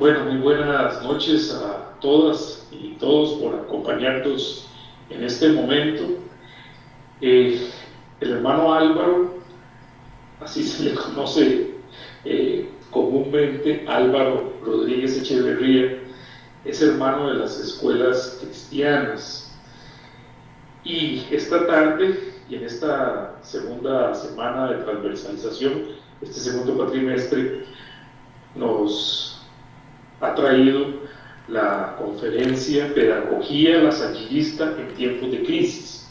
Bueno, muy buenas noches a todas y todos por acompañarnos en este momento. El hermano Álvaro, así se le conoce comúnmente, Álvaro Rodríguez Echeverría, es hermano de las escuelas cristianas. Y esta tarde y en esta segunda semana de transversalización, este segundo cuatrimestre, nos ha traído la conferencia Pedagogía lasallista en tiempos de crisis.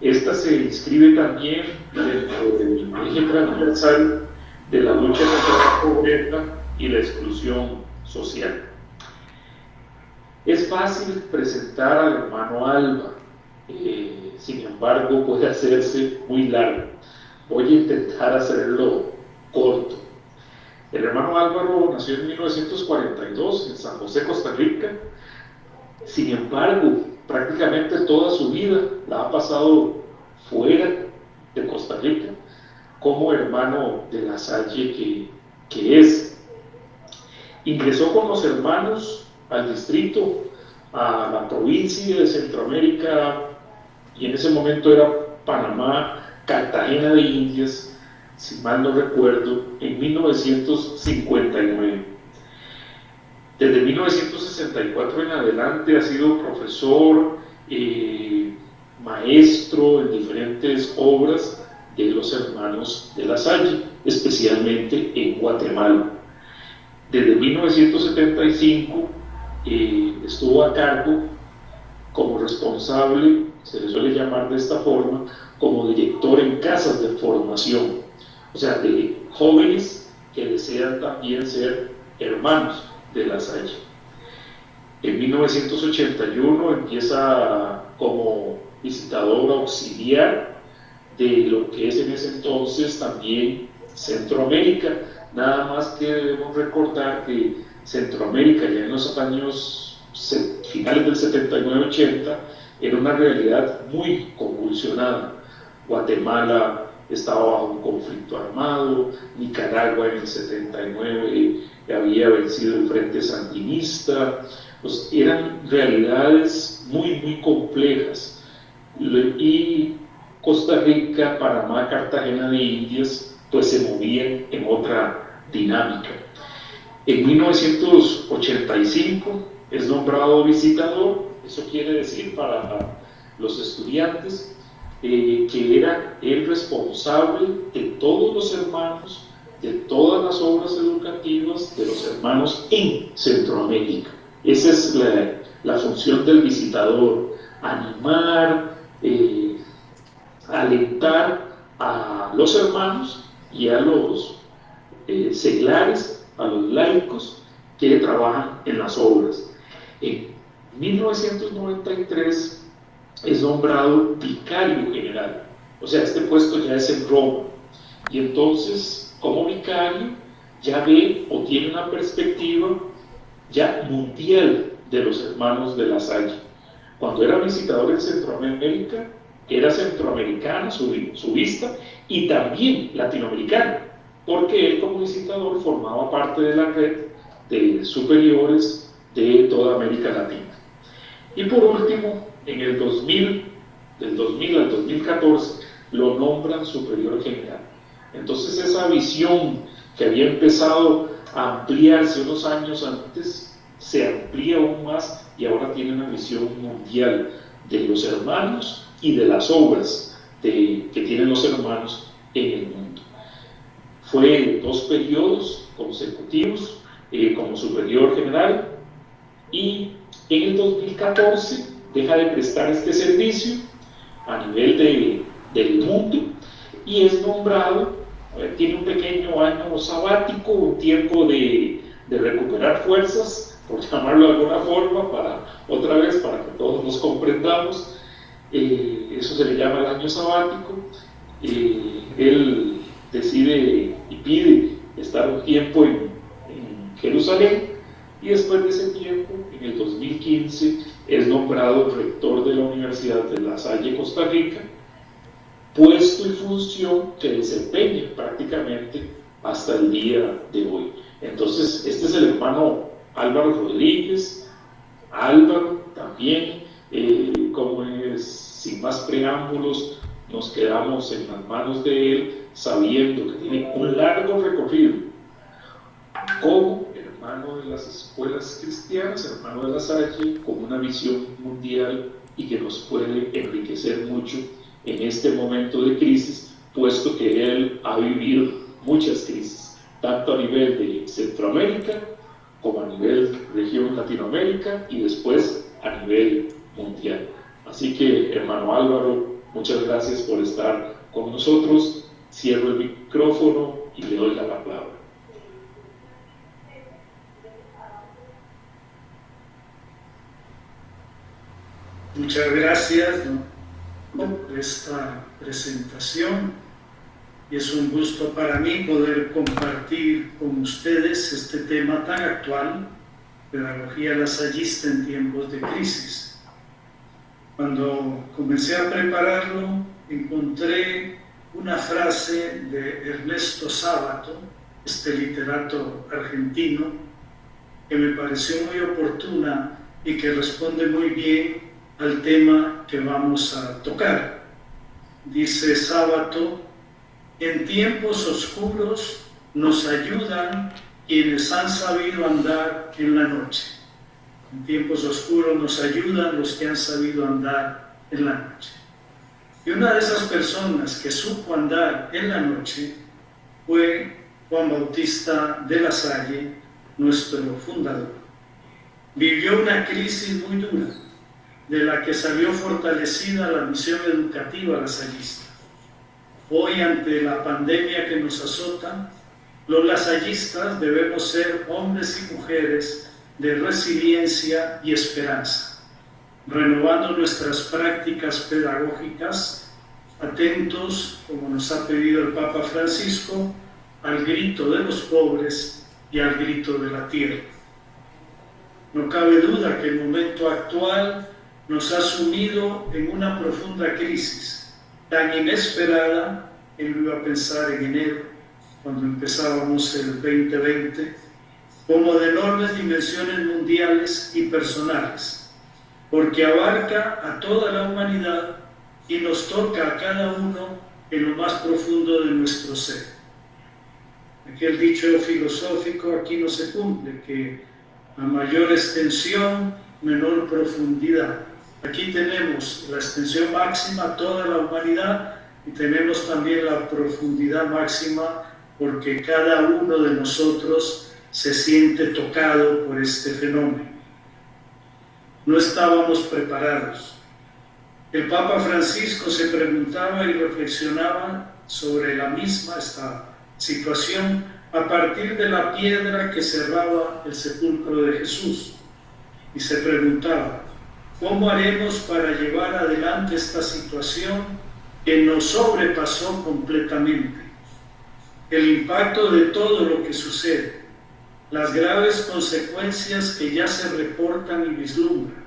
Esta se inscribe también dentro del eje transversal de la lucha contra la pobreza y la exclusión social. Es fácil presentar al hermano Alba, sin embargo puede hacerse muy largo. Voy a intentar hacerlo corto. El hermano Álvaro nació en 1942 en San José, Costa Rica. Sin embargo, prácticamente toda su vida la ha pasado fuera de Costa Rica, como hermano de La Salle que es. Ingresó con los hermanos al distrito, a la provincia de Centroamérica, y en ese momento era Panamá, Cartagena de Indias, si mal no recuerdo, en 1959. Desde 1964 en adelante ha sido profesor, maestro en diferentes obras de los hermanos de La Salle, especialmente en Guatemala. Desde 1975 estuvo a cargo como responsable, se le suele llamar de esta forma, como director en casas de formación, o sea, de jóvenes que desean también ser hermanos de La Salle. En 1981 empieza como visitador auxiliar de lo que es en ese entonces también Centroamérica. Nada más que debemos recordar que Centroamérica ya en los años finales del 79-80 era una realidad muy convulsionada. Guatemala estaba bajo un conflicto armado, Nicaragua en el 79 había vencido el Frente Sandinista, pues eran realidades muy complejas. Y Costa Rica, Panamá, Cartagena de Indias, pues se movían en otra dinámica. En 1985 es nombrado visitador, eso quiere decir para los estudiantes, que era el responsable de todos los hermanos, de todas las obras educativas de los hermanos en Centroamérica. Esa es la función del visitador: animar, alentar a los hermanos y a los seglares, a los laicos que trabajan en las obras. En 1993 es nombrado vicario general, o sea, este puesto ya es en Roma, y entonces como vicario ya ve o tiene una perspectiva ya mundial de los hermanos de La Salle. Cuando era visitador en Centroamérica, era centroamericana su vista, y también latinoamericana, porque él como visitador formaba parte de la red de superiores de toda América Latina. Y por último, en el 2000, del 2000 al 2014, lo nombran superior general. Entonces esa visión que había empezado a ampliarse unos años antes, se amplía aún más y ahora tiene una visión mundial de los hermanos y de las obras que tienen los hermanos en el mundo. Fue 2 periodos consecutivos como superior general, y en el 2014 deja de prestar este servicio a nivel del mundo y es nombrado, tiene un pequeño año sabático, un tiempo de recuperar fuerzas, por llamarlo de alguna forma, para que todos nos comprendamos. Eso se le llama el año sabático. Él decide y pide estar un tiempo en Jerusalén, y después de ese tiempo, en el 2015, es nombrado rector de la Universidad de La Salle, Costa Rica, puesto y función que desempeña prácticamente hasta el día de hoy. Entonces, este es el hermano Álvaro Rodríguez. Álvaro también, como es, sin más preámbulos, nos quedamos en las manos de él, sabiendo que tiene un largo recorrido como hermano de las escuelas cristianas, hermano de la Salle, con una visión mundial y que nos puede enriquecer mucho en este momento de crisis, puesto que él ha vivido muchas crisis, tanto a nivel de Centroamérica como a nivel región Latinoamérica y después a nivel mundial. Así que, hermano Álvaro, muchas gracias por estar con nosotros. Cierro el micrófono y le doy la palabra. Muchas gracias por esta presentación y es un gusto para mí poder compartir con ustedes este tema tan actual, pedagogía lasallista en tiempos de crisis. Cuando comencé a prepararlo, encontré una frase de Ernesto Sábato, este literato argentino, que me pareció muy oportuna y que responde muy bien al tema que vamos a tocar. Dice Sábato: en tiempos oscuros nos ayudan quienes han sabido andar en la noche. En tiempos oscuros nos ayudan los que han sabido andar en la noche. Y una de esas personas que supo andar en la noche fue Juan Bautista de la Salle, nuestro fundador. Vivió una crisis muy dura, de la que salió fortalecida la misión educativa lasallista. Hoy, ante la pandemia que nos azota, los lasallistas debemos ser hombres y mujeres de resiliencia y esperanza, renovando nuestras prácticas pedagógicas, atentos, como nos ha pedido el Papa Francisco, al grito de los pobres y al grito de la tierra. No cabe duda que el momento actual nos ha sumido en una profunda crisis, tan inesperada. Él lo iba a pensar en enero, cuando empezábamos el 2020, como de enormes dimensiones mundiales y personales, porque abarca a toda la humanidad y nos toca a cada uno en lo más profundo de nuestro ser. Aquel dicho filosófico aquí no se cumple, que a mayor extensión, menor profundidad. Aquí tenemos la extensión máxima, toda la humanidad, y tenemos también la profundidad máxima, porque cada uno de nosotros se siente tocado por este fenómeno. No estábamos preparados. El Papa Francisco se preguntaba y reflexionaba sobre la misma esta situación a partir de la piedra que cerraba el sepulcro de Jesús, y se preguntaba: ¿cómo haremos para llevar adelante esta situación que nos sobrepasó completamente? El impacto de todo lo que sucede, las graves consecuencias que ya se reportan y vislumbran,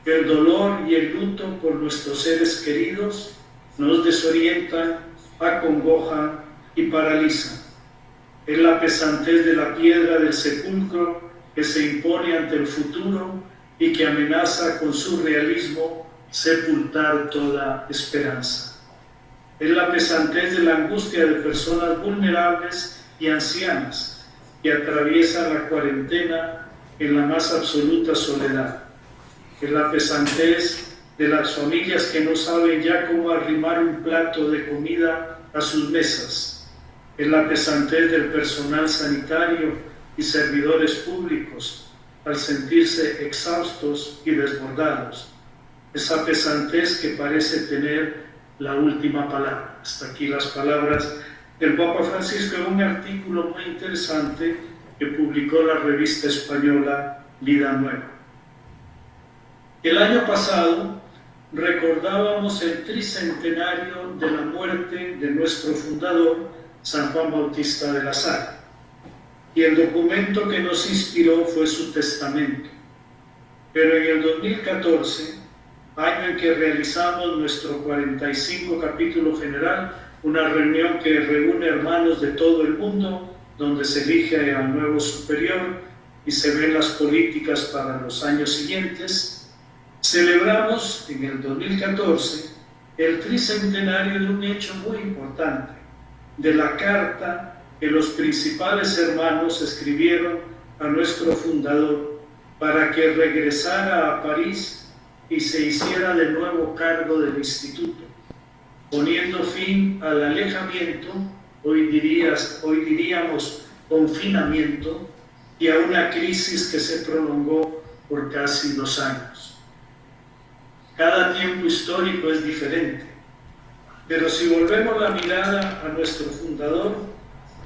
el dolor y el luto por nuestros seres queridos nos desorientan, acongojan y paralizan. Es la pesantez de la piedra del sepulcro que se impone ante el futuro y que amenaza con su realismo sepultar toda esperanza. Es la pesantez de la angustia de personas vulnerables y ancianas que atraviesan la cuarentena en la más absoluta soledad. Es la pesantez de las familias que no saben ya cómo arrimar un plato de comida a sus mesas. Es la pesantez del personal sanitario y servidores públicos al sentirse exhaustos y desbordados. Esa pesantez que parece tener la última palabra. Hasta aquí las palabras del Papa Francisco en un artículo muy interesante que publicó la revista española Vida Nueva. El año pasado recordábamos el tricentenario de la muerte de nuestro fundador, San Juan Bautista de la Salle, y el documento que nos inspiró fue su testamento. Pero en el 2014, año en que realizamos nuestro 45 capítulo general, una reunión que reúne hermanos de todo el mundo, donde se elige al nuevo superior, y se ven las políticas para los años siguientes, celebramos en el 2014 el tricentenario de un hecho muy importante, de la carta que los principales hermanos escribieron a nuestro fundador para que regresara a París y se hiciera de nuevo cargo del instituto, poniendo fin al alejamiento, hoy diríamos confinamiento, y a una crisis que se prolongó por casi 2 años. Cada tiempo histórico es diferente, pero si volvemos la mirada a nuestro fundador,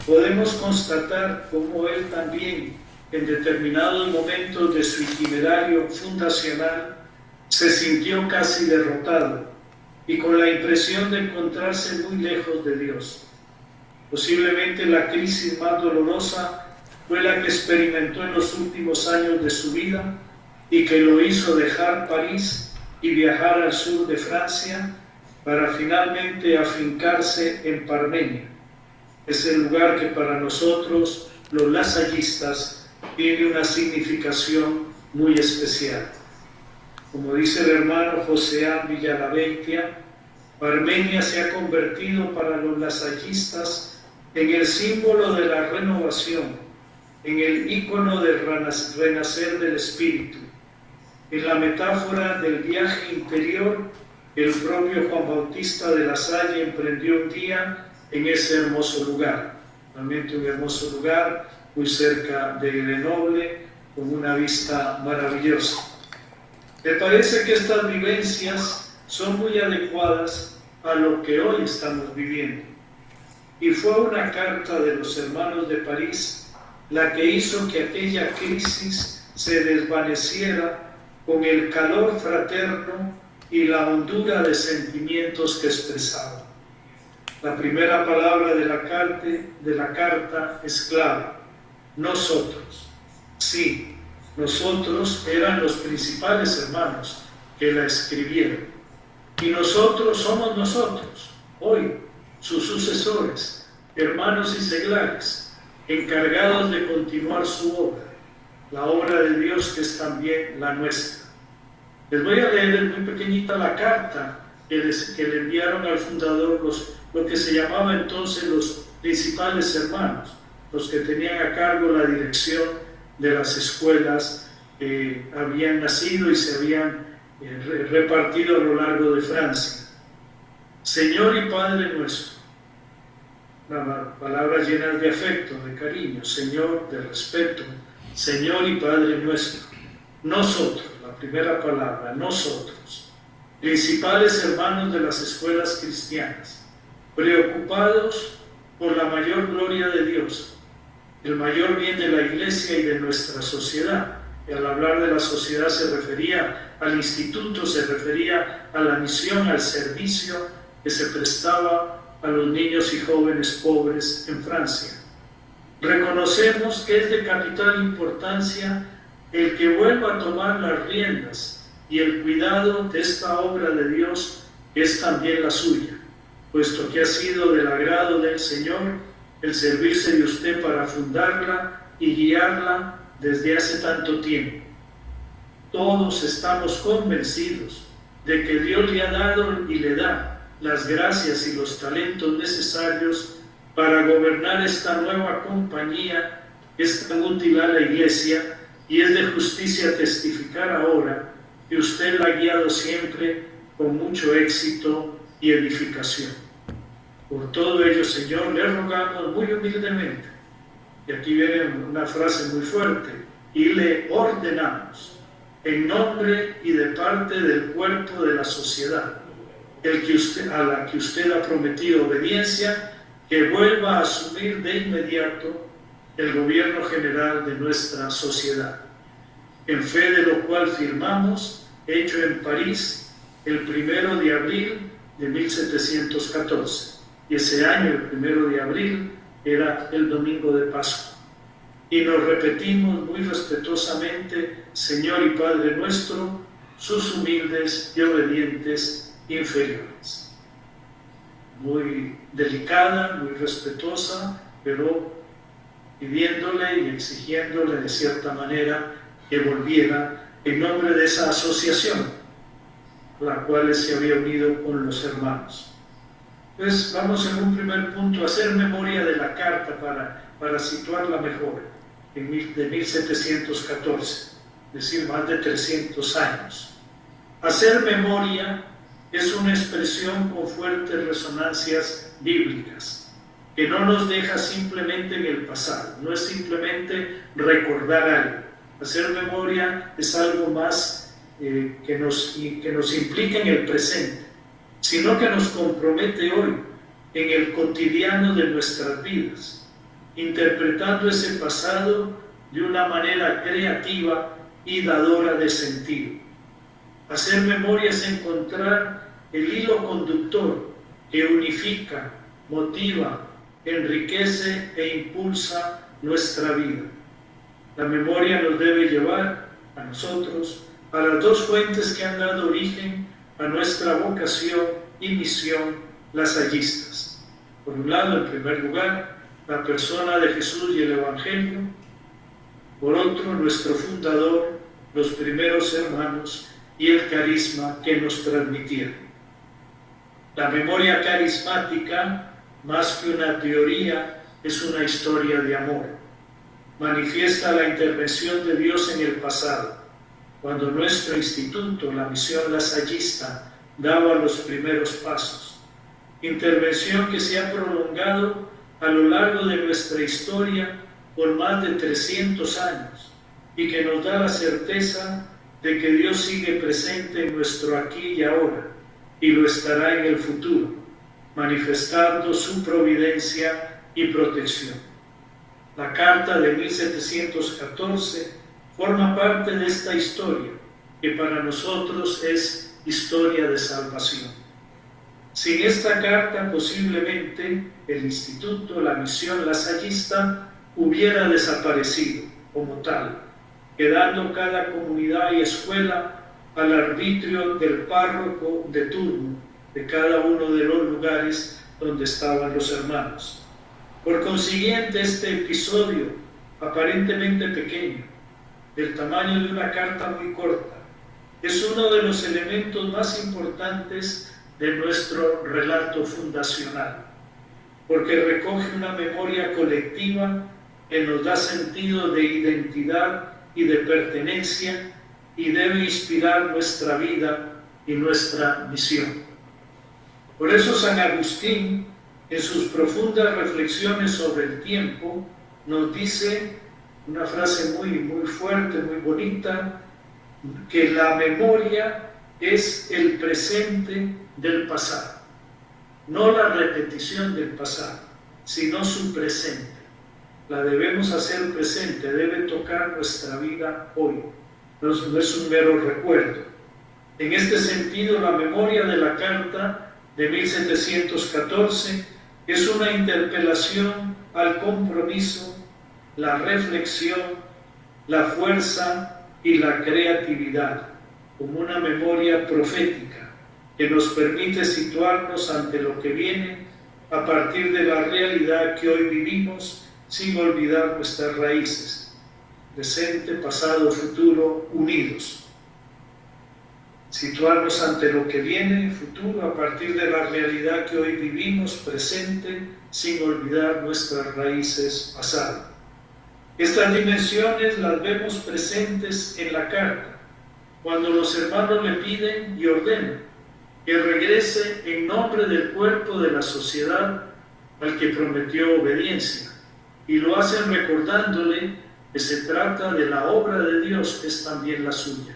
podemos constatar cómo él también, en determinados momentos de su itinerario fundacional, se sintió casi derrotado y con la impresión de encontrarse muy lejos de Dios. Posiblemente la crisis más dolorosa fue la que experimentó en los últimos años de su vida y que lo hizo dejar París y viajar al sur de Francia para finalmente afincarse en Parmenia. Es el lugar que para nosotros, los lasallistas, tiene una significación muy especial. Como dice el hermano José A. Villalabeitia, Parmenia se ha convertido para los lasallistas en el símbolo de la renovación, en el ícono del renacer del espíritu, en la metáfora del viaje interior que el propio Juan Bautista de la Salle emprendió un día en ese hermoso lugar. Realmente un hermoso lugar, muy cerca de Grenoble, con una vista maravillosa. Me parece que estas vivencias son muy adecuadas a lo que hoy estamos viviendo. Y fue una carta de los hermanos de París la que hizo que aquella crisis se desvaneciera con el calor fraterno y la hondura de sentimientos que expresaba. La primera palabra de la carta es clave: nosotros. Sí, nosotros eran los principales hermanos que la escribieron. Y nosotros somos nosotros, hoy, sus sucesores, hermanos y seglares, encargados de continuar su obra, la obra de Dios que es también la nuestra. Les voy a leer muy pequeñita la carta que le enviaron al fundador lo que se llamaba entonces los principales hermanos, los que tenían a cargo la dirección de las escuelas que habían nacido y se habían repartido a lo largo de Francia. Señor y Padre nuestro, palabras llenas de afecto, de cariño, Señor, de respeto, Señor y Padre nuestro, nosotros, la primera palabra, nosotros, principales hermanos de las escuelas cristianas, preocupados por la mayor gloria de Dios, el mayor bien de la Iglesia y de nuestra sociedad. Y al hablar de la sociedad se refería al instituto, se refería a la misión, al servicio que se prestaba a los niños y jóvenes pobres en Francia. Reconocemos que es de capital importancia el que vuelva a tomar las riendas y el cuidado de esta obra de Dios, que es también la suya, puesto que ha sido del agrado del Señor el servirse de usted para fundarla y guiarla desde hace tanto tiempo. Todos estamos convencidos de que Dios le ha dado y le da las gracias y los talentos necesarios para gobernar esta nueva compañía que es tan útil a la Iglesia, y es de justicia testificar ahora que usted la ha guiado siempre con mucho éxito y edificación. Por todo ello, Señor, le rogamos muy humildemente, y aquí viene una frase muy fuerte, y le ordenamos en nombre y de parte del cuerpo de la sociedad, a la que usted ha prometido obediencia, que vuelva a asumir de inmediato el gobierno general de nuestra sociedad, en fe de lo cual firmamos, hecho en París, el 1 de abril de 1714. Y ese año, el 1 de abril, era el domingo de Pascua. Y nos repetimos muy respetuosamente: Señor y Padre nuestro, sus humildes y obedientes inferiores. Muy delicada, muy respetuosa, pero pidiéndole y exigiéndole de cierta manera que volviera en nombre de esa asociación a la cual se había unido con los hermanos. Pues vamos en un primer punto a hacer memoria de la carta para situarla mejor, de 1714, es decir, más de 300 años. Hacer memoria es una expresión con fuertes resonancias bíblicas, que no nos deja simplemente en el pasado, no es simplemente recordar algo. Hacer memoria es algo más que nos implica en el presente, sino que nos compromete hoy en el cotidiano de nuestras vidas, interpretando ese pasado de una manera creativa y dadora de sentido. Hacer memoria es encontrar el hilo conductor que unifica, motiva, enriquece e impulsa nuestra vida. La memoria nos debe llevar a nosotros a las dos fuentes que han dado origen a nuestra vocación y misión lasallistas. Por un lado, en primer lugar, la persona de Jesús y el Evangelio. Por otro, nuestro fundador, los primeros hermanos y el carisma que nos transmitieron. La memoria carismática, más que una teoría, es una historia de amor. Manifiesta la intervención de Dios en el pasado, cuando nuestro instituto, la misión lasallista, daba los primeros pasos. Intervención que se ha prolongado a lo largo de nuestra historia por más de 300 años y que nos da la certeza de que Dios sigue presente en nuestro aquí y ahora y lo estará en el futuro, manifestando su providencia y protección. La carta de 1714 forma parte de esta historia, que para nosotros es historia de salvación. Sin esta carta, posiblemente el instituto, la misión lasallista, hubiera desaparecido como tal, quedando cada comunidad y escuela al arbitrio del párroco de turno de cada uno de los lugares donde estaban los hermanos. Por consiguiente, este episodio, aparentemente pequeño, del tamaño de una carta muy corta, es uno de los elementos más importantes de nuestro relato fundacional, porque recoge una memoria colectiva que nos da sentido de identidad y de pertenencia y debe inspirar nuestra vida y nuestra misión. Por eso San Agustín, en sus profundas reflexiones sobre el tiempo, nos dice una frase muy fuerte, muy bonita, que la memoria es el presente del pasado, no la repetición del pasado, sino su presente. La debemos hacer presente, debe tocar nuestra vida hoy, no es un mero recuerdo. En este sentido, la memoria de la carta de 1714 es una interpelación al compromiso, la reflexión, la fuerza y la creatividad, como una memoria profética que nos permite situarnos ante lo que viene a partir de la realidad que hoy vivimos sin olvidar nuestras raíces, presente, pasado, futuro, unidos. Situarnos ante lo que viene, futuro, a partir de la realidad que hoy vivimos, presente, sin olvidar nuestras raíces, pasado. Estas dimensiones las vemos presentes en la carta, cuando los hermanos le piden y ordenan que regrese en nombre del cuerpo de la sociedad al que prometió obediencia, y lo hacen recordándole que se trata de la obra de Dios, que es también la suya,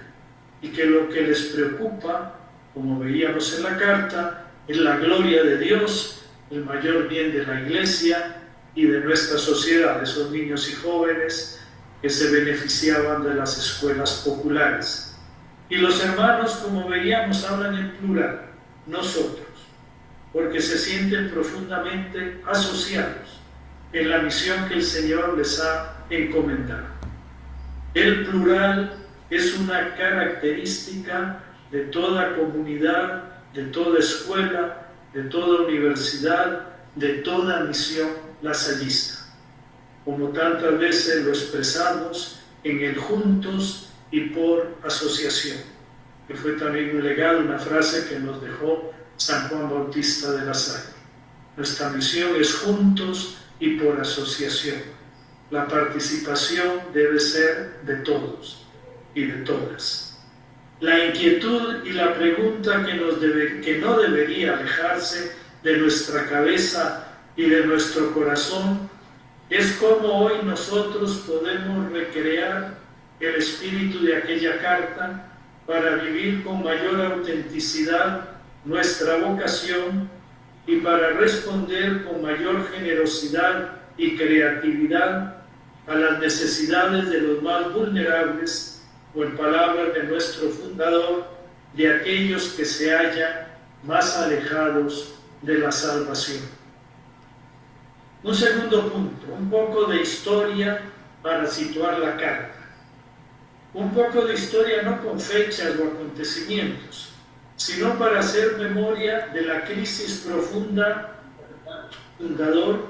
y que lo que les preocupa, como veíamos en la carta, es la gloria de Dios, el mayor bien de la Iglesia y de nuestra sociedad, esos niños y jóvenes que se beneficiaban de las escuelas populares. Y los hermanos, como veíamos, hablan en plural, nosotros, porque se sienten profundamente asociados en la misión que el Señor les ha encomendado. El plural es una característica de toda comunidad, de toda escuela, de toda universidad, de toda misión lasallista. como tantas veces lo expresamos en el juntos y por asociación, que fue también un legado, una frase que nos dejó San Juan Bautista de la Salle. Nuestra misión es juntos y por asociación. La participación debe ser de todos y de todas. La inquietud y la pregunta que no debería alejarse de nuestra cabeza y de nuestro corazón es cómo hoy nosotros podemos recrear el espíritu de aquella carta para vivir con mayor autenticidad nuestra vocación y para responder con mayor generosidad y creatividad a las necesidades de los más vulnerables, o en palabras de nuestro fundador, de aquellos que se hallan más alejados de la salvación. Un segundo punto, un poco de historia para situar la carta. Un poco de historia no con fechas o acontecimientos, sino para hacer memoria de la crisis profunda del fundador,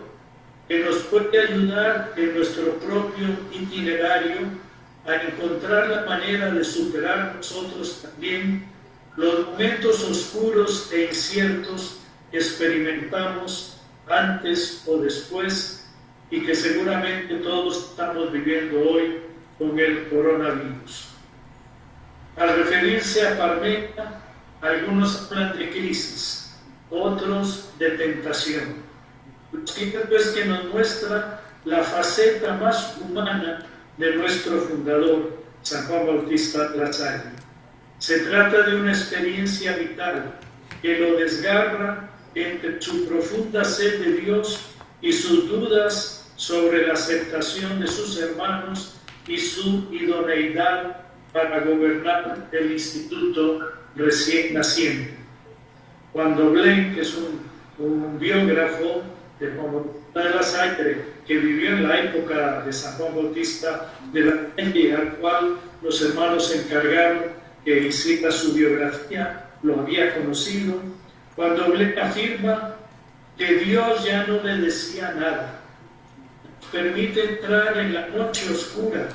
que nos puede ayudar en nuestro propio itinerario a encontrar la manera de superar nosotros también los momentos oscuros e inciertos que experimentamos antes o después y que seguramente todos estamos viviendo hoy con el coronavirus. Al referirse a Parmenia, algunos hablan de crisis, otros de tentación. Es que nos muestra la faceta más humana de nuestro fundador, San Juan Bautista de la Salle. Se trata de una experiencia vital que lo desgarra entre su profunda sed de Dios y sus dudas sobre la aceptación de sus hermanos y su idoneidad para gobernar el instituto recién naciente. Cuando Blaine, que es un biógrafo de Juan Bautista de la Salle, que vivió en la época de San Juan Bautista de la Salle, al cual los hermanos se encargaron que hiciera su biografía, lo había conocido, cuando Blaine afirma que Dios ya no le decía nada, permite entrar en la noche oscura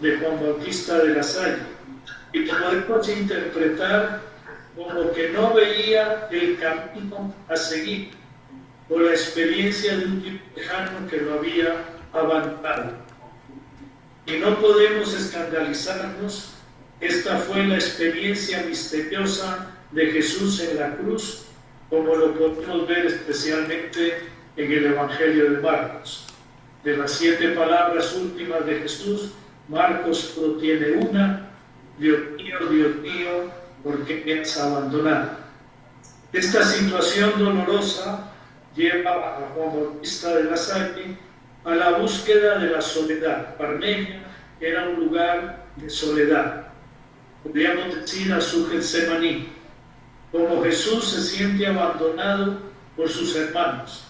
de Juan Bautista de la Salle y podemos interpretar como que no veía el camino a seguir por la experiencia de un tipo lejano que lo había abandonado. Y no podemos escandalizarnos, esta fue la experiencia misteriosa de Jesús en la cruz, como lo podemos ver especialmente en el Evangelio de Marcos. De las 7 palabras últimas de Jesús, Marcos solo tiene una: Dios mío, ¿por qué me has abandonado? Esta situación dolorosa lleva a Juan Bautista de la Salle a la búsqueda de la soledad. Parmenia era un lugar de soledad, podríamos decir a su Getsemaní, como Jesús se siente abandonado por sus hermanos.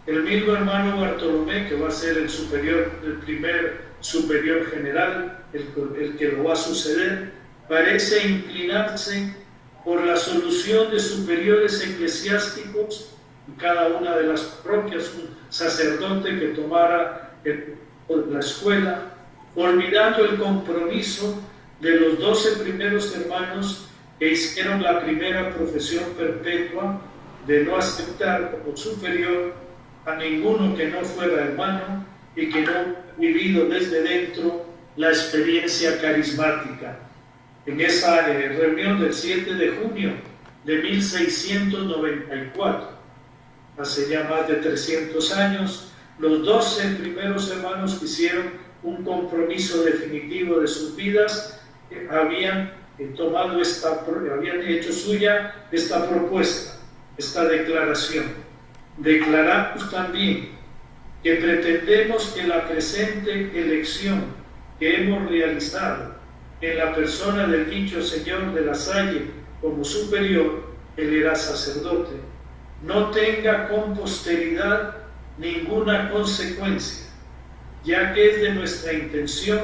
El mismo hermano Bartolomé, que va a ser el primer superior general, el que lo va a suceder, parece inclinarse por la solución de superiores eclesiásticos en cada una de las parroquias, un sacerdote que tomara la escuela, olvidando el compromiso de los 12 primeros hermanos que hicieron la primera profesión perpetua de no aceptar como superior a ninguno que no fuera hermano y que no ha vivido desde dentro la experiencia carismática. En esa reunión del 7 de junio de 1694, hace ya más de 300 años, los 12 primeros hermanos que hicieron un compromiso definitivo de sus vidas habían hecho suya esta propuesta, esta declaración. Declaramos también que pretendemos que la presente elección que hemos realizado en la persona del dicho señor de la Salle como superior, él era sacerdote, no tenga con posteridad ninguna consecuencia, ya que es de nuestra intención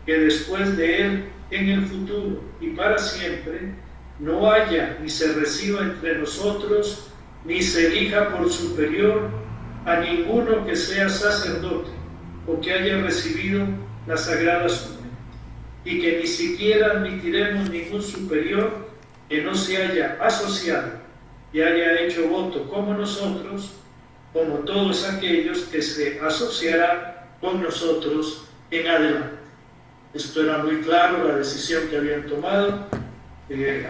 que después de él, en el futuro y para siempre, no haya ni se reciba entre nosotros, ni se elija por superior a ninguno que sea sacerdote, o que haya recibido la Sagrada Comunión, y que ni siquiera admitiremos ningún superior que no se haya asociado y haya hecho voto como nosotros, como todos aquellos que se asociarán con nosotros en adelante. Esto era muy claro, la decisión que habían tomado.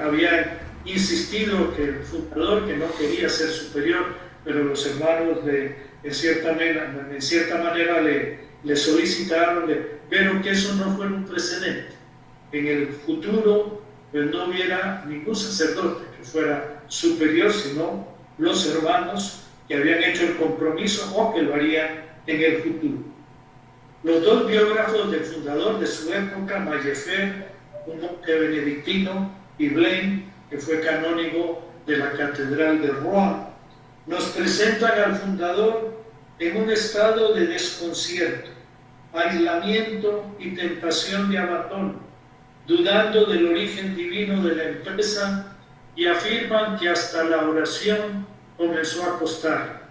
Habían insistido que el fundador, que no quería ser superior, pero los hermanos en cierta manera le solicitaron, pero que eso no fuera un precedente. En el futuro no hubiera ningún sacerdote que fuera superior, sino los hermanos que habían hecho el compromiso o que lo harían en el futuro. Los dos biógrafos del fundador de su época, Maillefer, un monje benedictino, y Blaine, que fue canónigo de la Catedral de Rouen, nos presentan al fundador en un estado de desconcierto, aislamiento y tentación de abandono, dudando del origen divino de la empresa, y afirman que hasta la oración comenzó a costar.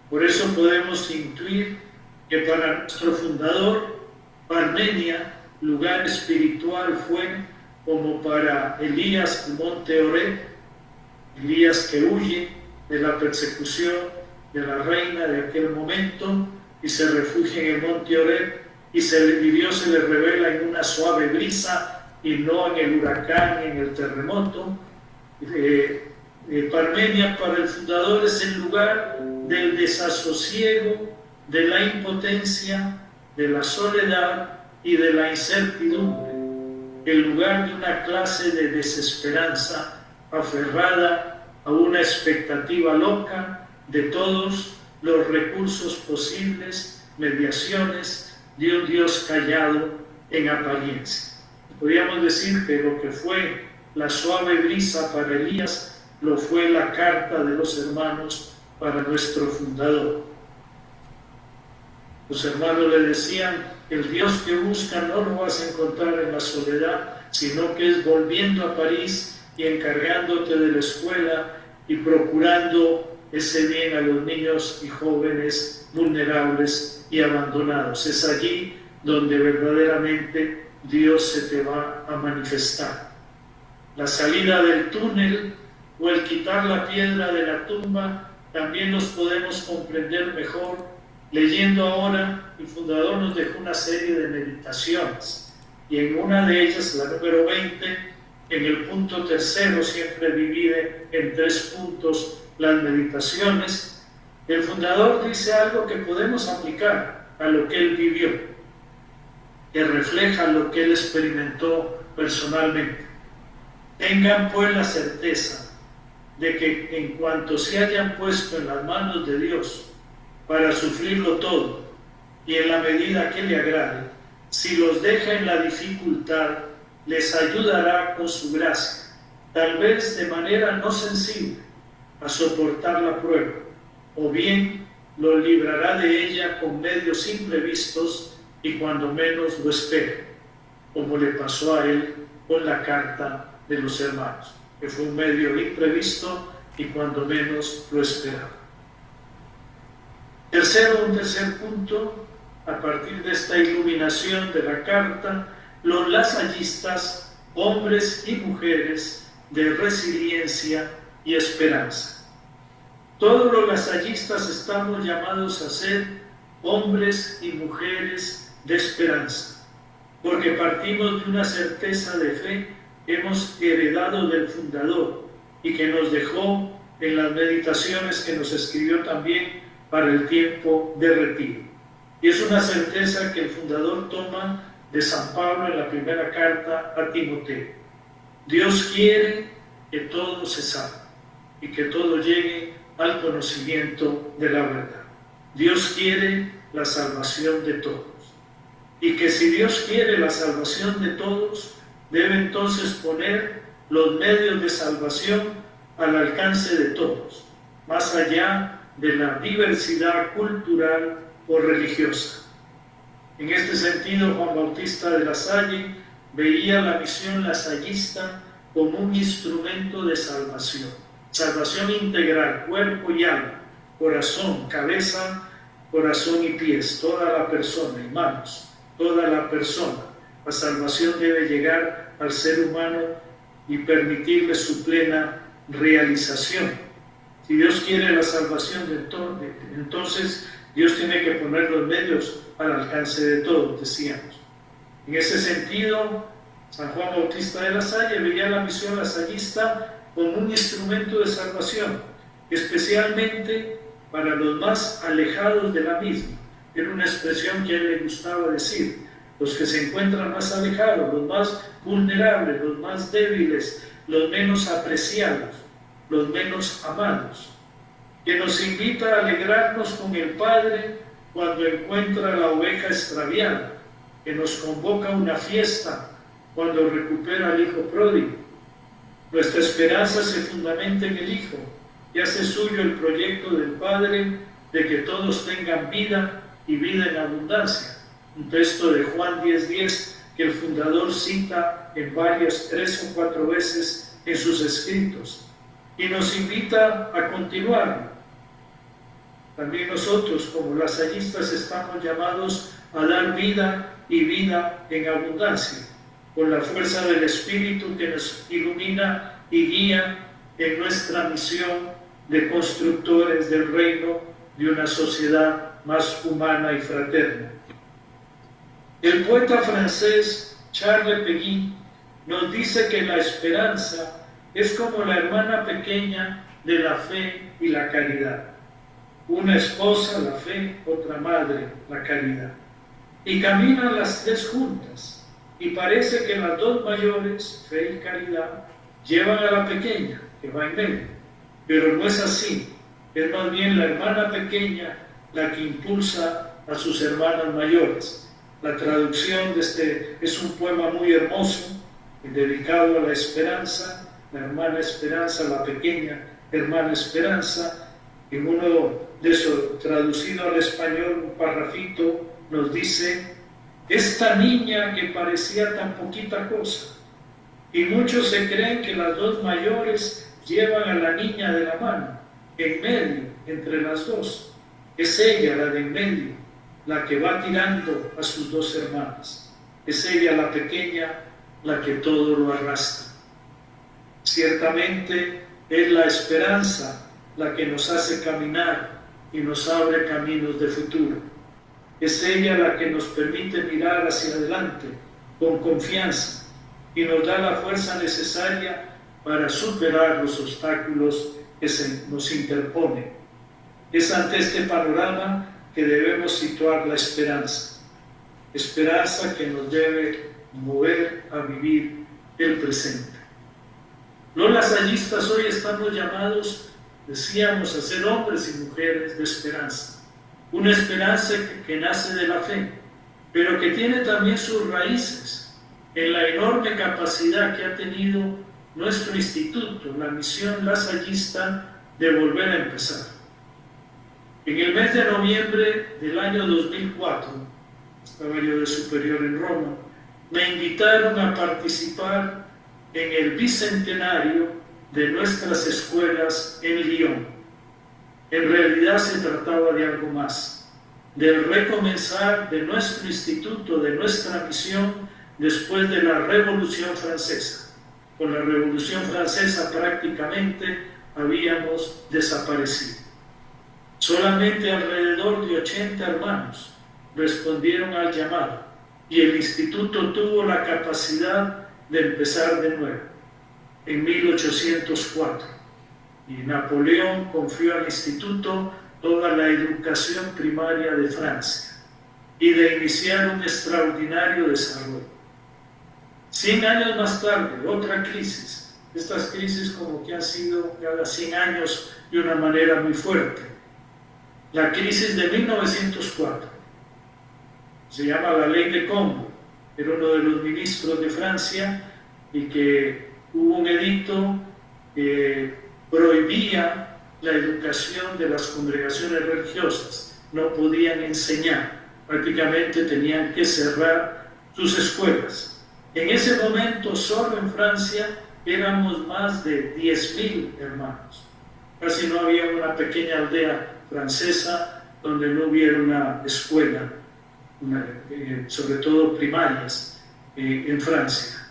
Por eso podemos intuir que para nuestro fundador, Parmenia, lugar espiritual fue como para Elías el monte Horeb, Elías que huye de la persecución de la reina de aquel momento y se refugia en el monte Horeb, y Dios se le revela en una suave brisa y no en el huracán, en el terremoto. Parmenia para el fundador es el lugar del desasosiego, de la impotencia, de la soledad y de la incertidumbre, el lugar de una clase de desesperanza aferrada a una expectativa loca de todos los recursos posibles, mediaciones de un Dios callado en apariencia. Podríamos decir que lo que fue la suave brisa para Elías lo fue la carta de los hermanos para nuestro fundador. Los hermanos le decían: el Dios que busca no lo vas a encontrar en la soledad, sino que es volviendo a París y encargándote de la escuela y procurando ese bien a los niños y jóvenes vulnerables y abandonados. Es allí donde verdaderamente Dios se te va a manifestar. La salida del túnel o el quitar la piedra de la tumba también los podemos comprender mejor leyendo ahora. El fundador nos dejó una serie de meditaciones, y en una de ellas, la número 20, en el punto tercero, siempre divide en 3 puntos las meditaciones. El fundador dice algo que podemos aplicar a lo que él vivió, que refleja lo que él experimentó personalmente. Tengan pues la certeza de que en cuanto se hayan puesto en las manos de Dios para sufrirlo todo, y en la medida que le agrade, si los deja en la dificultad, les ayudará con su gracia, tal vez de manera no sensible, a soportar la prueba, o bien los librará de ella con medios imprevistos y cuando menos lo espere, como le pasó a él con la carta de los hermanos, que fue un medio imprevisto y cuando menos lo esperaba. Un tercer punto, a partir de esta iluminación de la carta, los lasallistas, hombres y mujeres de resiliencia y esperanza. Todos los lasallistas estamos llamados a ser hombres y mujeres de esperanza, porque partimos de una certeza de fe que hemos heredado del fundador y que nos dejó en las meditaciones que nos escribió también para el tiempo de retiro. Y es una certeza que el fundador toma de San Pablo en la primera carta a Timoteo. Dios quiere que todo se salve y que todo llegue al conocimiento de la verdad. Dios quiere la salvación de todos. Y que si Dios quiere la salvación de todos, debe entonces poner los medios de salvación al alcance de todos, más allá de la diversidad cultural o religiosa. En este sentido, Juan Bautista de La Salle veía la misión lasallista como un instrumento de salvación integral, cuerpo y alma, corazón, cabeza, corazón y pies, toda la persona, y manos, toda la persona. La salvación debe llegar al ser humano y permitirle su plena realización. Si Dios quiere la salvación de todos, entonces Dios tiene que poner los medios al alcance de todos, decíamos. En ese sentido, San Juan Bautista de la Salle veía la misión lasallista como un instrumento de salvación, especialmente para los más alejados de la misma. Era una expresión que a él le gustaba decir: los que se encuentran más alejados, los más vulnerables, los más débiles, los menos apreciados, los menos amados, que nos invita a alegrarnos con el Padre cuando encuentra la oveja extraviada, que nos convoca a una fiesta cuando recupera al hijo pródigo. Nuestra esperanza se fundamenta en el Hijo y hace suyo el proyecto del Padre de que todos tengan vida y vida en abundancia. Un texto de Juan 10:10 que el fundador cita en varias, 3 o 4 veces en sus escritos, y nos invita a continuar. También nosotros, como lasallistas, estamos llamados a dar vida y vida en abundancia, con la fuerza del Espíritu que nos ilumina y guía en nuestra misión de constructores del reino de una sociedad más humana y fraterna. El poeta francés Charles Péguy nos dice que la esperanza es como la hermana pequeña de la fe y la caridad. Una esposa, la fe; otra madre, la caridad. Y caminan las tres juntas, y parece que las dos mayores, fe y caridad, llevan a la pequeña, que va en medio. Pero no es así. Es más bien la hermana pequeña la que impulsa a sus hermanas mayores. La traducción de este es un poema muy hermoso, dedicado a la esperanza, la hermana esperanza, la pequeña hermana esperanza. En uno de esos, traducido al español, un parrafito nos dice: esta niña que parecía tan poquita cosa, y muchos se creen que las dos mayores llevan a la niña de la mano, en medio, entre las dos. Es ella, la de en medio, la que va tirando a sus dos hermanas. Es ella, la pequeña, la que todo lo arrastra. Ciertamente es la esperanza la que nos hace caminar y nos abre caminos de futuro. Es ella la que nos permite mirar hacia adelante con confianza y nos da la fuerza necesaria para superar los obstáculos que se nos interponen. Es ante este panorama que debemos situar la esperanza. Esperanza que nos debe mover a vivir el presente. Los lasallistas hoy estamos llamados, decíamos, a ser hombres y mujeres de esperanza. Una esperanza que nace de la fe, pero que tiene también sus raíces en la enorme capacidad que ha tenido nuestro instituto, la misión lasallista, de volver a empezar. En el mes de noviembre del año 2004, estaba yo de superior en Roma, me invitaron a participar en el bicentenario de nuestras escuelas en Lyon. En realidad se trataba de algo más, del recomenzar de nuestro instituto, de nuestra misión, después de la Revolución Francesa. Con la Revolución Francesa prácticamente habíamos desaparecido. Solamente alrededor de 80 hermanos respondieron al llamado y el instituto tuvo la capacidad de empezar de nuevo en 1804. Y Napoleón confió al instituto toda la educación primaria de Francia y de iniciar un extraordinario desarrollo. 100 años más tarde, otra crisis. Estas crisis como que han sido cada 100 años de una manera muy fuerte. La crisis de 1904, se llama la Ley de Congo, era uno de los ministros de Francia y que hubo un edicto que prohibía la educación de las congregaciones religiosas, no podían enseñar, prácticamente tenían que cerrar sus escuelas. En ese momento, solo en Francia, éramos más de 10.000 hermanos. Casi no había una pequeña aldea francesa donde no hubiera una escuela, sobre todo primarias, en Francia.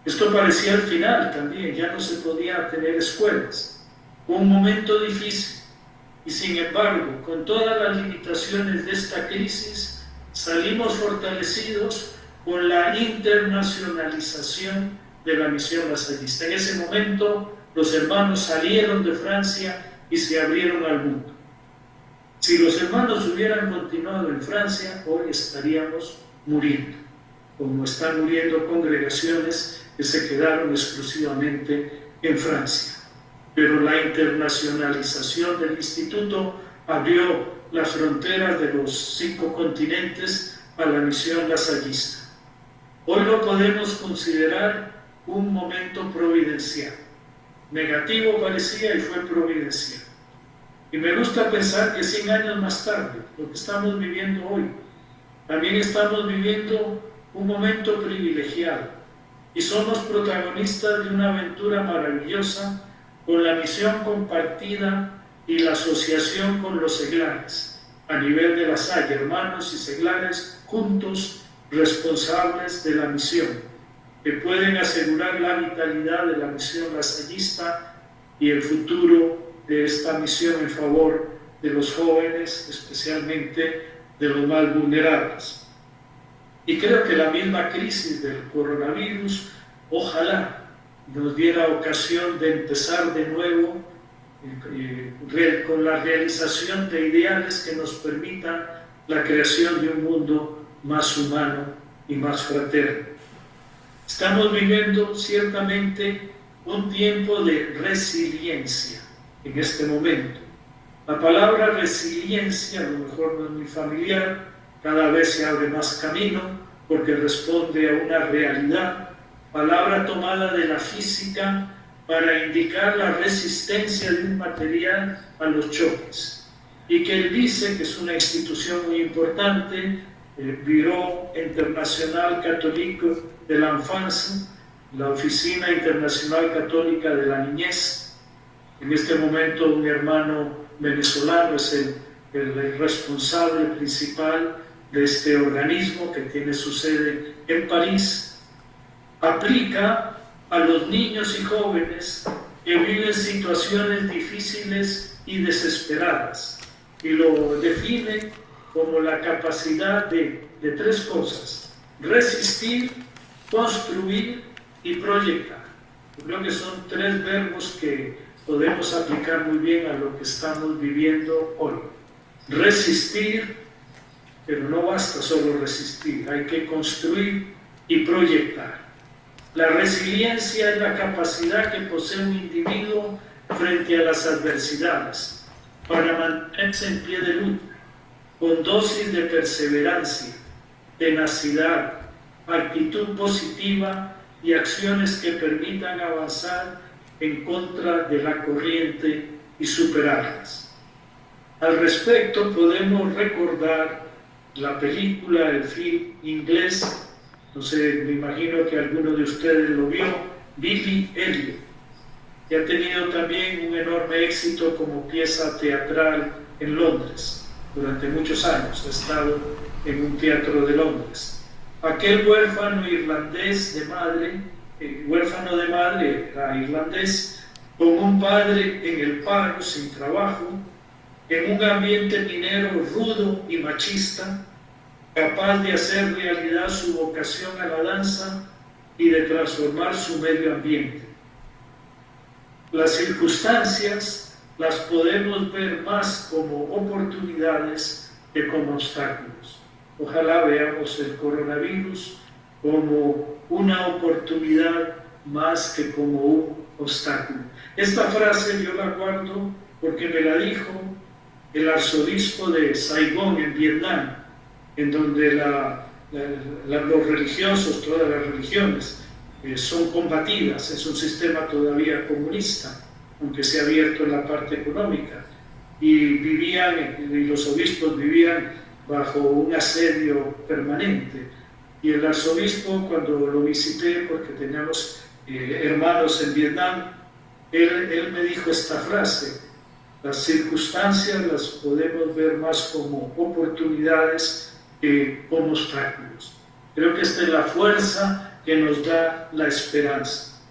Esto parecía el final también, ya no se podía tener escuelas. Un momento difícil y sin embargo, con todas las limitaciones de esta crisis, salimos fortalecidos con la internacionalización de la misión lasallista. En ese momento, los hermanos salieron de Francia y se abrieron al mundo. Si los hermanos hubieran continuado en Francia, hoy estaríamos muriendo, como están muriendo congregaciones que se quedaron exclusivamente en Francia. Pero la internacionalización del instituto abrió las fronteras de los 5 continentes a la misión lasallista. Hoy lo podemos considerar un momento providencial. Negativo parecía y fue providencial. Y me gusta pensar que 100 años más tarde, lo que estamos viviendo hoy, también estamos viviendo un momento privilegiado y somos protagonistas de una aventura maravillosa con la misión compartida y la asociación con los seglares, a nivel de La Salle, hermanos y seglares juntos responsables de la misión, que pueden asegurar la vitalidad de la misión lasallista y el futuro de esta misión en favor de los jóvenes, especialmente de los más vulnerables. Y creo que la misma crisis del coronavirus, ojalá nos diera ocasión de empezar de nuevo con la realización de ideales que nos permitan la creación de un mundo más humano y más fraterno. Estamos viviendo ciertamente un tiempo de resiliencia en este momento. La palabra resiliencia, a lo mejor no es muy familiar, cada vez se abre más camino porque responde a una realidad, palabra tomada de la física para indicar la resistencia de un material a los choques. Y que el BICE, que es una institución muy importante, el Bureau Internacional Católico de l'Enfance, la Oficina Internacional Católica de la Niñez, en este momento un hermano venezolano es el responsable principal de este organismo que tiene su sede en París, aplica a los niños y jóvenes que viven situaciones difíciles y desesperadas y lo define como la capacidad de 3 cosas: resistir, construir y proyectar. Yo creo que son 3 verbos que podemos aplicar muy bien a lo que estamos viviendo hoy. Resistir, pero no basta solo resistir, hay que construir y proyectar. La resiliencia es la capacidad que posee un individuo frente a las adversidades para mantenerse en pie de lucha, con dosis de perseverancia, tenacidad, actitud positiva y acciones que permitan avanzar en contra de la corriente y superarlas. Al respecto podemos recordar la película, el film inglés, no sé, me imagino que alguno de ustedes lo vio, Billy Elliot, que ha tenido también un enorme éxito como pieza teatral en Londres. Durante muchos años ha estado en un teatro de Londres. Aquel huérfano irlandés de madre, huérfano de madre, era irlandés, con un padre en el paro, sin trabajo, en un ambiente minero rudo y machista, capaz de hacer realidad su vocación a la danza y de transformar su medio ambiente. Las circunstancias las podemos ver más como oportunidades que como obstáculos. Ojalá veamos el coronavirus como una oportunidad más que como un obstáculo. Esta frase yo la guardo porque me la dijo el arzobispo de Saigón, en Vietnam, en donde los religiosos, todas las religiones, son combatidas. Es un sistema todavía comunista, aunque se ha abierto en la parte económica. Y los obispos vivían bajo un asedio permanente. Y el arzobispo, cuando lo visité, porque teníamos hermanos en Vietnam, él me dijo esta frase: Las circunstancias las podemos ver más como oportunidades que como obstáculos. Creo que esta es la fuerza que nos da la esperanza.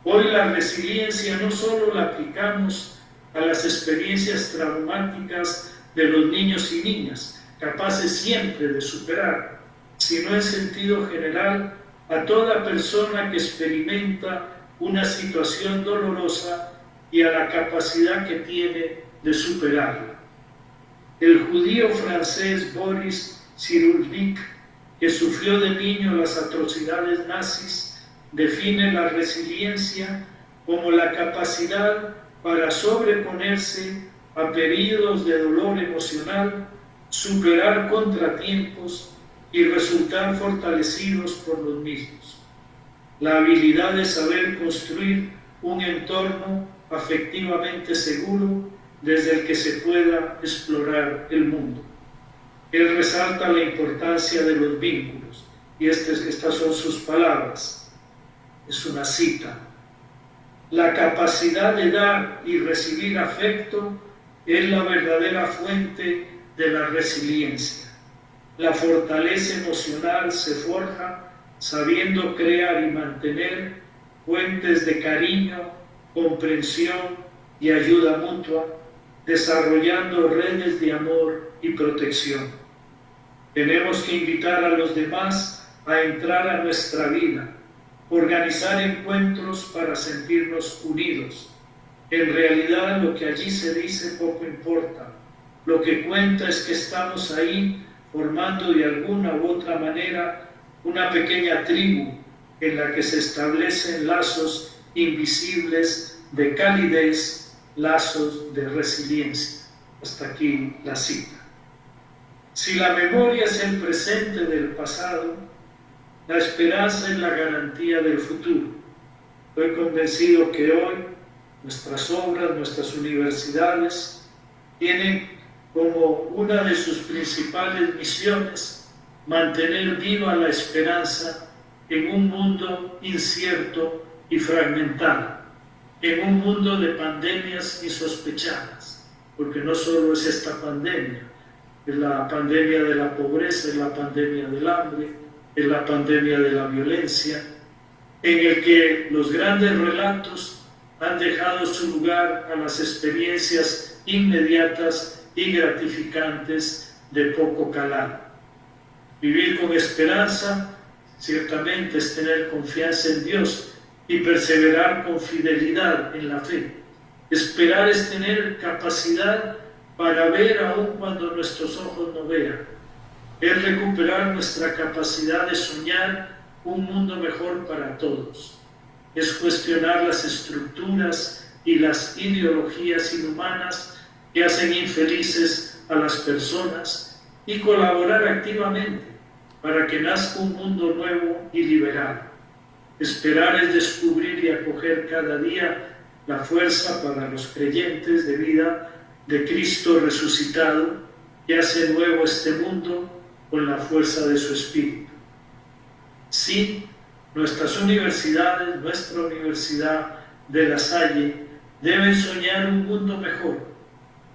Hoy la resiliencia no solo la aplicamos a las experiencias traumáticas de los niños y niñas, capaces siempre de superar, sino en sentido general a toda persona que experimenta una situación dolorosa y a la capacidad que tiene de superarla. El judío francés Boris Cyrulnik, que sufrió de niño las atrocidades nazis, define la resiliencia como la capacidad para sobreponerse a periodos de dolor emocional, superar contratiempos y resultar fortalecidos por los mismos. La habilidad de saber construir un entorno afectivamente seguro desde el que se pueda explorar el mundo. Él resalta la importancia de los vínculos y estas son sus palabras. Es una cita. La capacidad de dar y recibir afecto es la verdadera fuente de la resiliencia. La fortaleza emocional se forja sabiendo crear y mantener fuentes de cariño, comprensión y ayuda mutua, desarrollando redes de amor y protección. Tenemos que invitar a los demás a entrar a nuestra vida, organizar encuentros para sentirnos unidos. En realidad lo que allí se dice poco importa. Lo que cuenta es que estamos ahí formando de alguna u otra manera una pequeña tribu en la que se establecen lazos invisibles de calidez, lazos de resiliencia. Hasta aquí la cita. Si la memoria es el presente del pasado, la esperanza es la garantía del futuro. Estoy convencido que hoy nuestras obras, nuestras universidades, tienen como una de sus principales misiones mantener viva la esperanza en un mundo incierto y fragmentado, en un mundo de pandemias insospechadas, porque no solo es esta pandemia, es la pandemia de la pobreza, es la pandemia del hambre, es la pandemia de la violencia, en el que los grandes relatos han dejado su lugar a las experiencias inmediatas y gratificantes de poco calado. Vivir con esperanza ciertamente es tener confianza en Dios y perseverar con fidelidad en la fe. Esperar es tener capacidad para ver aun cuando nuestros ojos no vean. Es recuperar nuestra capacidad de soñar un mundo mejor para todos. Es cuestionar las estructuras y las ideologías inhumanas que hacen infelices a las personas y colaborar activamente para que nazca un mundo nuevo y liberado. Esperar es descubrir y acoger cada día la fuerza para los creyentes de vida de Cristo resucitado, que hace nuevo este mundo con la fuerza de su Espíritu. Sí, nuestras universidades, nuestra Universidad de La Salle, deben soñar un mundo mejor,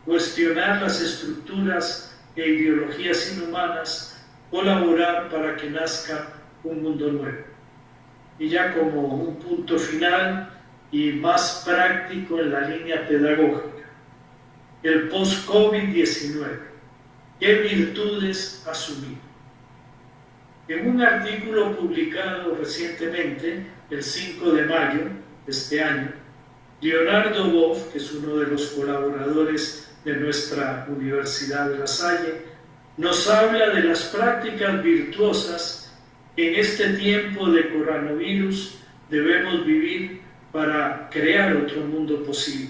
cuestionar las estructuras e ideologías inhumanas, colaborar para que nazca un mundo nuevo. Y ya como un punto final y más práctico en la línea pedagógica, el post-COVID-19, ¿qué virtudes asumir? En un artículo publicado recientemente, el 5 de mayo de este año, Leonardo Boff, que es uno de los colaboradores de nuestra Universidad de La Salle, nos habla de las prácticas virtuosas que en este tiempo de coronavirus debemos vivir para crear otro mundo posible.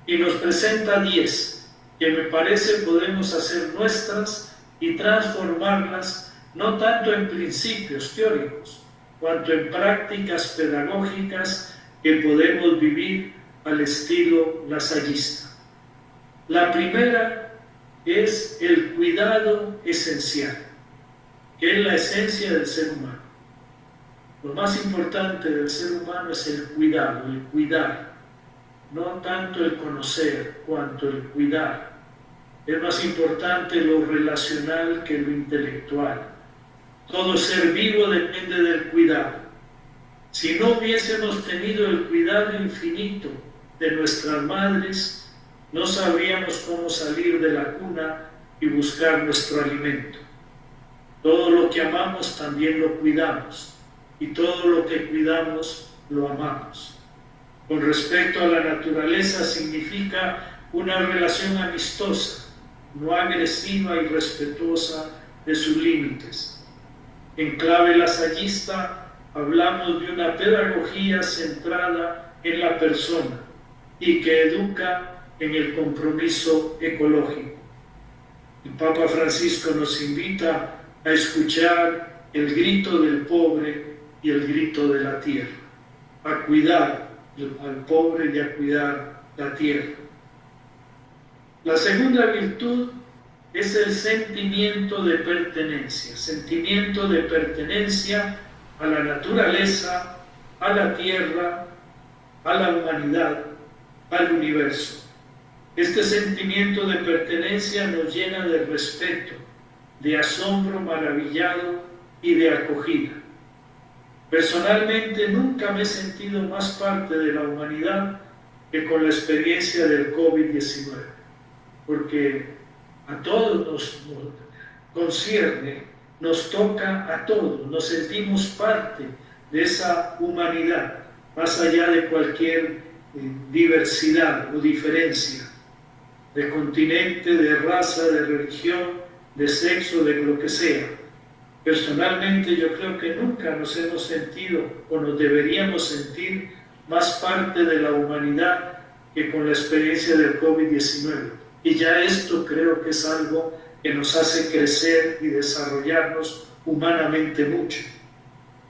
Y nos presenta 10 que me parece podemos hacer nuestras y transformarlas no tanto en principios teóricos, cuanto en prácticas pedagógicas que podemos vivir al estilo lasallista. La primera es el cuidado esencial, que es la esencia del ser humano. Lo más importante del ser humano es el cuidado, el cuidar. no tanto el conocer cuanto el cuidar. Es más importante lo relacional que lo intelectual. Todo ser vivo depende del cuidado. Si no hubiésemos tenido el cuidado infinito de nuestras madres, no sabríamos cómo salir de la cuna y buscar nuestro alimento. Todo lo que amamos también lo cuidamos, y todo lo que cuidamos lo amamos. Con respecto a la naturaleza, significa una relación amistosa, no agresiva y respetuosa de sus límites. En clave lasallista, hablamos de una pedagogía centrada en la persona y que educa en el compromiso ecológico. El Papa Francisco nos invita a escuchar el grito del pobre y el grito de la tierra, a cuidar al pobre y a cuidar la tierra. La segunda virtud es el sentimiento de pertenencia a la naturaleza, a la tierra, a la humanidad, al universo. Este sentimiento de pertenencia nos llena de respeto, de asombro maravillado y de acogida. Personalmente nunca me he sentido más parte de la humanidad que con la experiencia del COVID-19, porque a todos nos concierne, nos toca a todos, nos sentimos parte de esa humanidad, más allá de cualquier diversidad o diferencia, de continente, de raza, de religión, de sexo, de lo que sea. Personalmente yo creo que nunca nos hemos sentido o nos deberíamos sentir más parte de la humanidad que con la experiencia del COVID-19. Y ya esto creo que es algo que nos hace crecer y desarrollarnos humanamente mucho.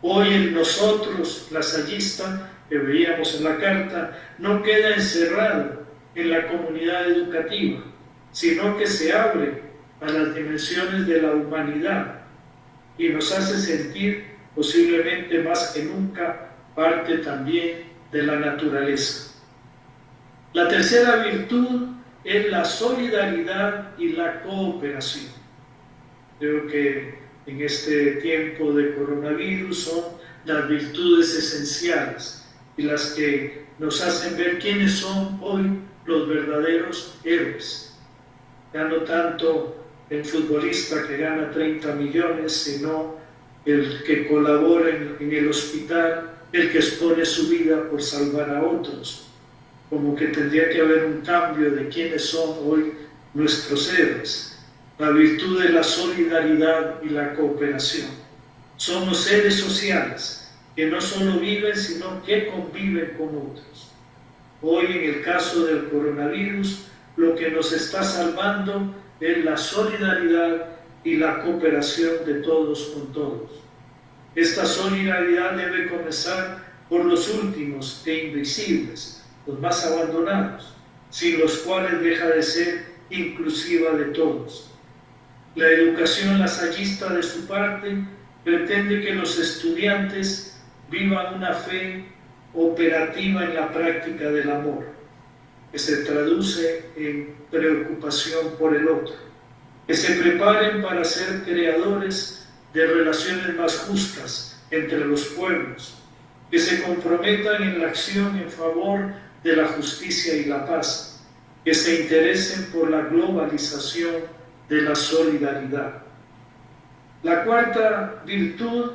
Hoy en nosotros, lasallista, que veíamos en la carta, no queda encerrado en la comunidad educativa, sino que se abre a las dimensiones de la humanidad y nos hace sentir posiblemente más que nunca parte también de la naturaleza. La tercera virtud es la solidaridad y la cooperación. Creo que en este tiempo de coronavirus son las virtudes esenciales y las que nos hacen ver quiénes son hoy los verdaderos héroes. Ya no tanto el futbolista que gana 30 millones, sino el que colabora en el hospital, el que expone su vida por salvar a otros. Como que tendría que haber un cambio de quiénes son hoy nuestros héroes. La virtud de la solidaridad y la cooperación. Somos seres sociales que no solo viven, sino que conviven con otros. Hoy, en el caso del coronavirus, lo que nos está salvando es la solidaridad y la cooperación de todos con todos. Esta solidaridad debe comenzar por los últimos e invisibles, los más abandonados, sin los cuales deja de ser inclusiva de todos. La educación lasallista, de su parte, pretende que los estudiantes vivan una fe operativa en la práctica del amor, que se traduce en preocupación por el otro, que se preparen para ser creadores de relaciones más justas entre los pueblos, que se comprometan en la acción en favor de la justicia y la paz, que se interesen por la globalización de la solidaridad. La cuarta virtud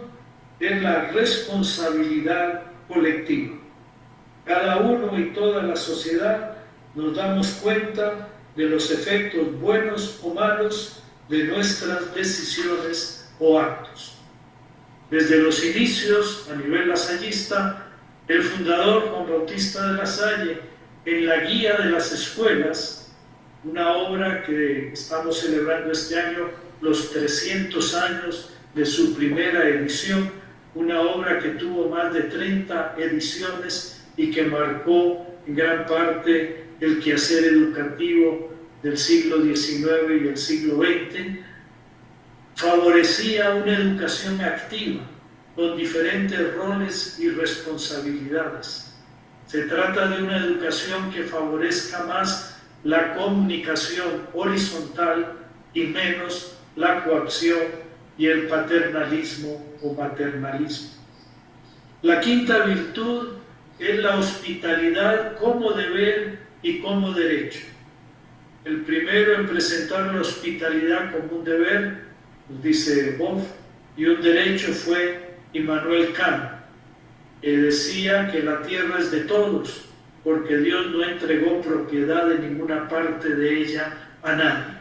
es la responsabilidad colectiva. Cada uno y toda la sociedad nos damos cuenta de los efectos buenos o malos de nuestras decisiones o actos. Desde los inicios, a nivel lasallista, el fundador Juan Bautista de Lasalle, en la guía de las escuelas, una obra que estamos celebrando este año, los 300 años de su primera edición, una obra que tuvo más de 30 ediciones y que marcó en gran parte el quehacer educativo del siglo XIX y el siglo XX, favorecía una educación activa, con diferentes roles y responsabilidades. Se trata de una educación que favorezca más la comunicación horizontal y menos la coacción y el paternalismo o maternalismo. La quinta virtud es la hospitalidad como deber y como derecho. El primero en presentar la hospitalidad como un deber, nos dice Boff, y un derecho fue Immanuel Kant, que decía que la tierra es de todos, porque Dios no entregó propiedad de ninguna parte de ella a nadie.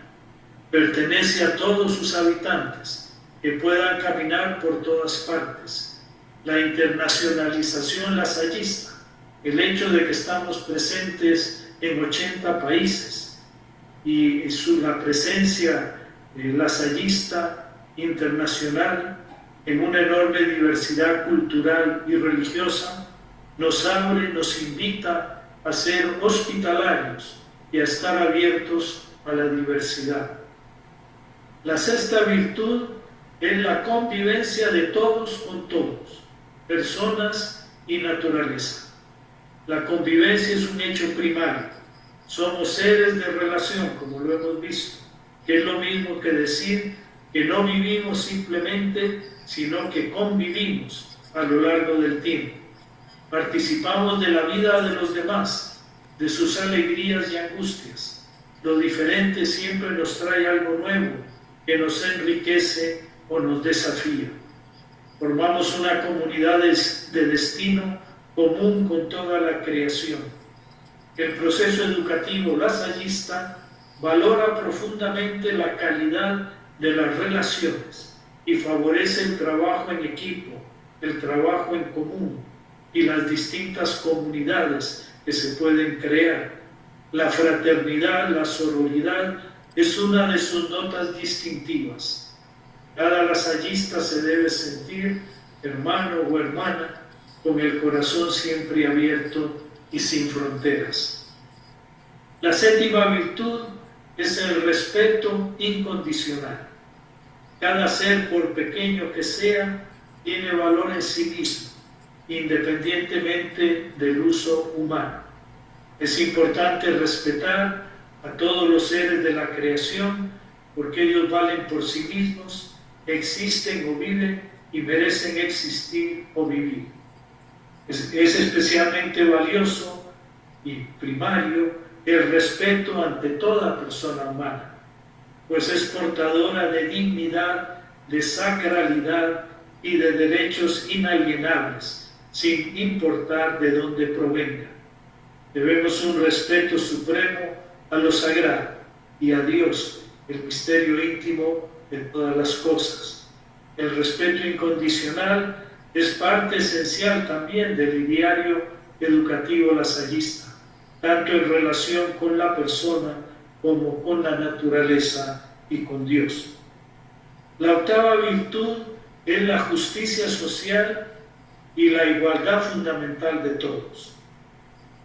Pertenece a todos sus habitantes, que puedan caminar por todas partes. La internacionalización lasallista, el hecho de que estamos presentes en 80 países y la presencia lasallista internacional en una enorme diversidad cultural y religiosa, nos abre, nos invita a ser hospitalarios y a estar abiertos a la diversidad. La sexta virtud es la convivencia de todos con todos, personas y naturaleza. La convivencia es un hecho primario. Somos seres de relación, como lo hemos visto, que es lo mismo que decir que no vivimos simplemente, sino que convivimos a lo largo del tiempo. Participamos de la vida de los demás, de sus alegrías y angustias. Lo diferente siempre nos trae algo nuevo que nos enriquece o nos desafía. Formamos una comunidad de destino común con toda la creación. El proceso educativo lasallista valora profundamente la calidad de las relaciones y favorece el trabajo en equipo, el trabajo en común y las distintas comunidades que se pueden crear. La fraternidad, la sororidad es una de sus notas distintivas. Cada lasallista se debe sentir hermano o hermana con el corazón siempre abierto y sin fronteras. La séptima virtud es el respeto incondicional. Cada ser, por pequeño que sea, tiene valor en sí mismo, independientemente del uso humano. Es importante respetar a todos los seres de la creación, porque ellos valen por sí mismos, existen o viven y merecen existir o vivir. Es especialmente valioso y primario el respeto ante toda persona humana, pues es portadora de dignidad, de sacralidad y de derechos inalienables, sin importar de dónde provenga. Debemos un respeto supremo a lo sagrado y a Dios, el misterio íntimo de todas las cosas. El respeto incondicional es parte esencial también del ideario educativo lasallista, tanto en relación con la persona como con la naturaleza y con Dios. La octava virtud es la justicia social y la igualdad fundamental de todos.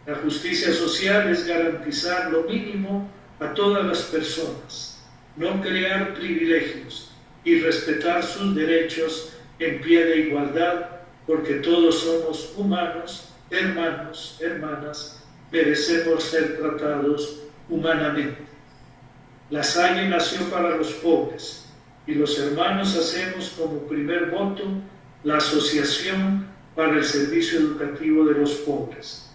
La justicia social es garantizar lo mínimo a todas las personas, no crear privilegios y respetar sus derechos en pie de igualdad, porque todos somos humanos, hermanos, hermanas, merecemos ser tratados humanamente. La Salle nació para los pobres y los hermanos hacemos como primer voto la Asociación para el Servicio Educativo de los Pobres.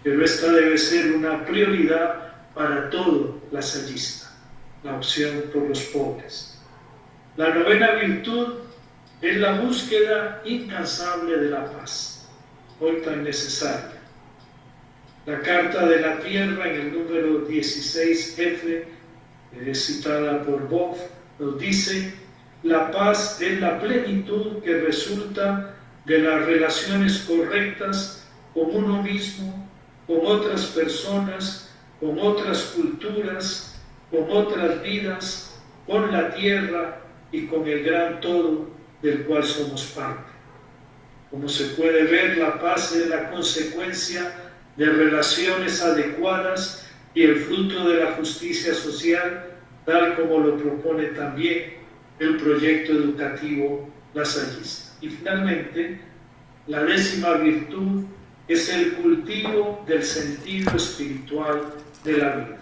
Pero esta debe ser una prioridad para todo lasallista, la opción por los pobres. La novena virtud es la búsqueda incansable de la paz, hoy tan necesaria. La Carta de la Tierra, en el número 16F, citada por Boff, nos dice: la paz es la plenitud que resulta de las relaciones correctas con uno mismo, con otras personas, con otras culturas, con otras vidas, con la tierra y con el gran todo del cual somos parte. Como se puede ver, la paz es la consecuencia de relaciones adecuadas y el fruto de la justicia social, tal como lo propone también el proyecto educativo lasallista. Y finalmente, la décima virtud es el cultivo del sentido espiritual de la vida.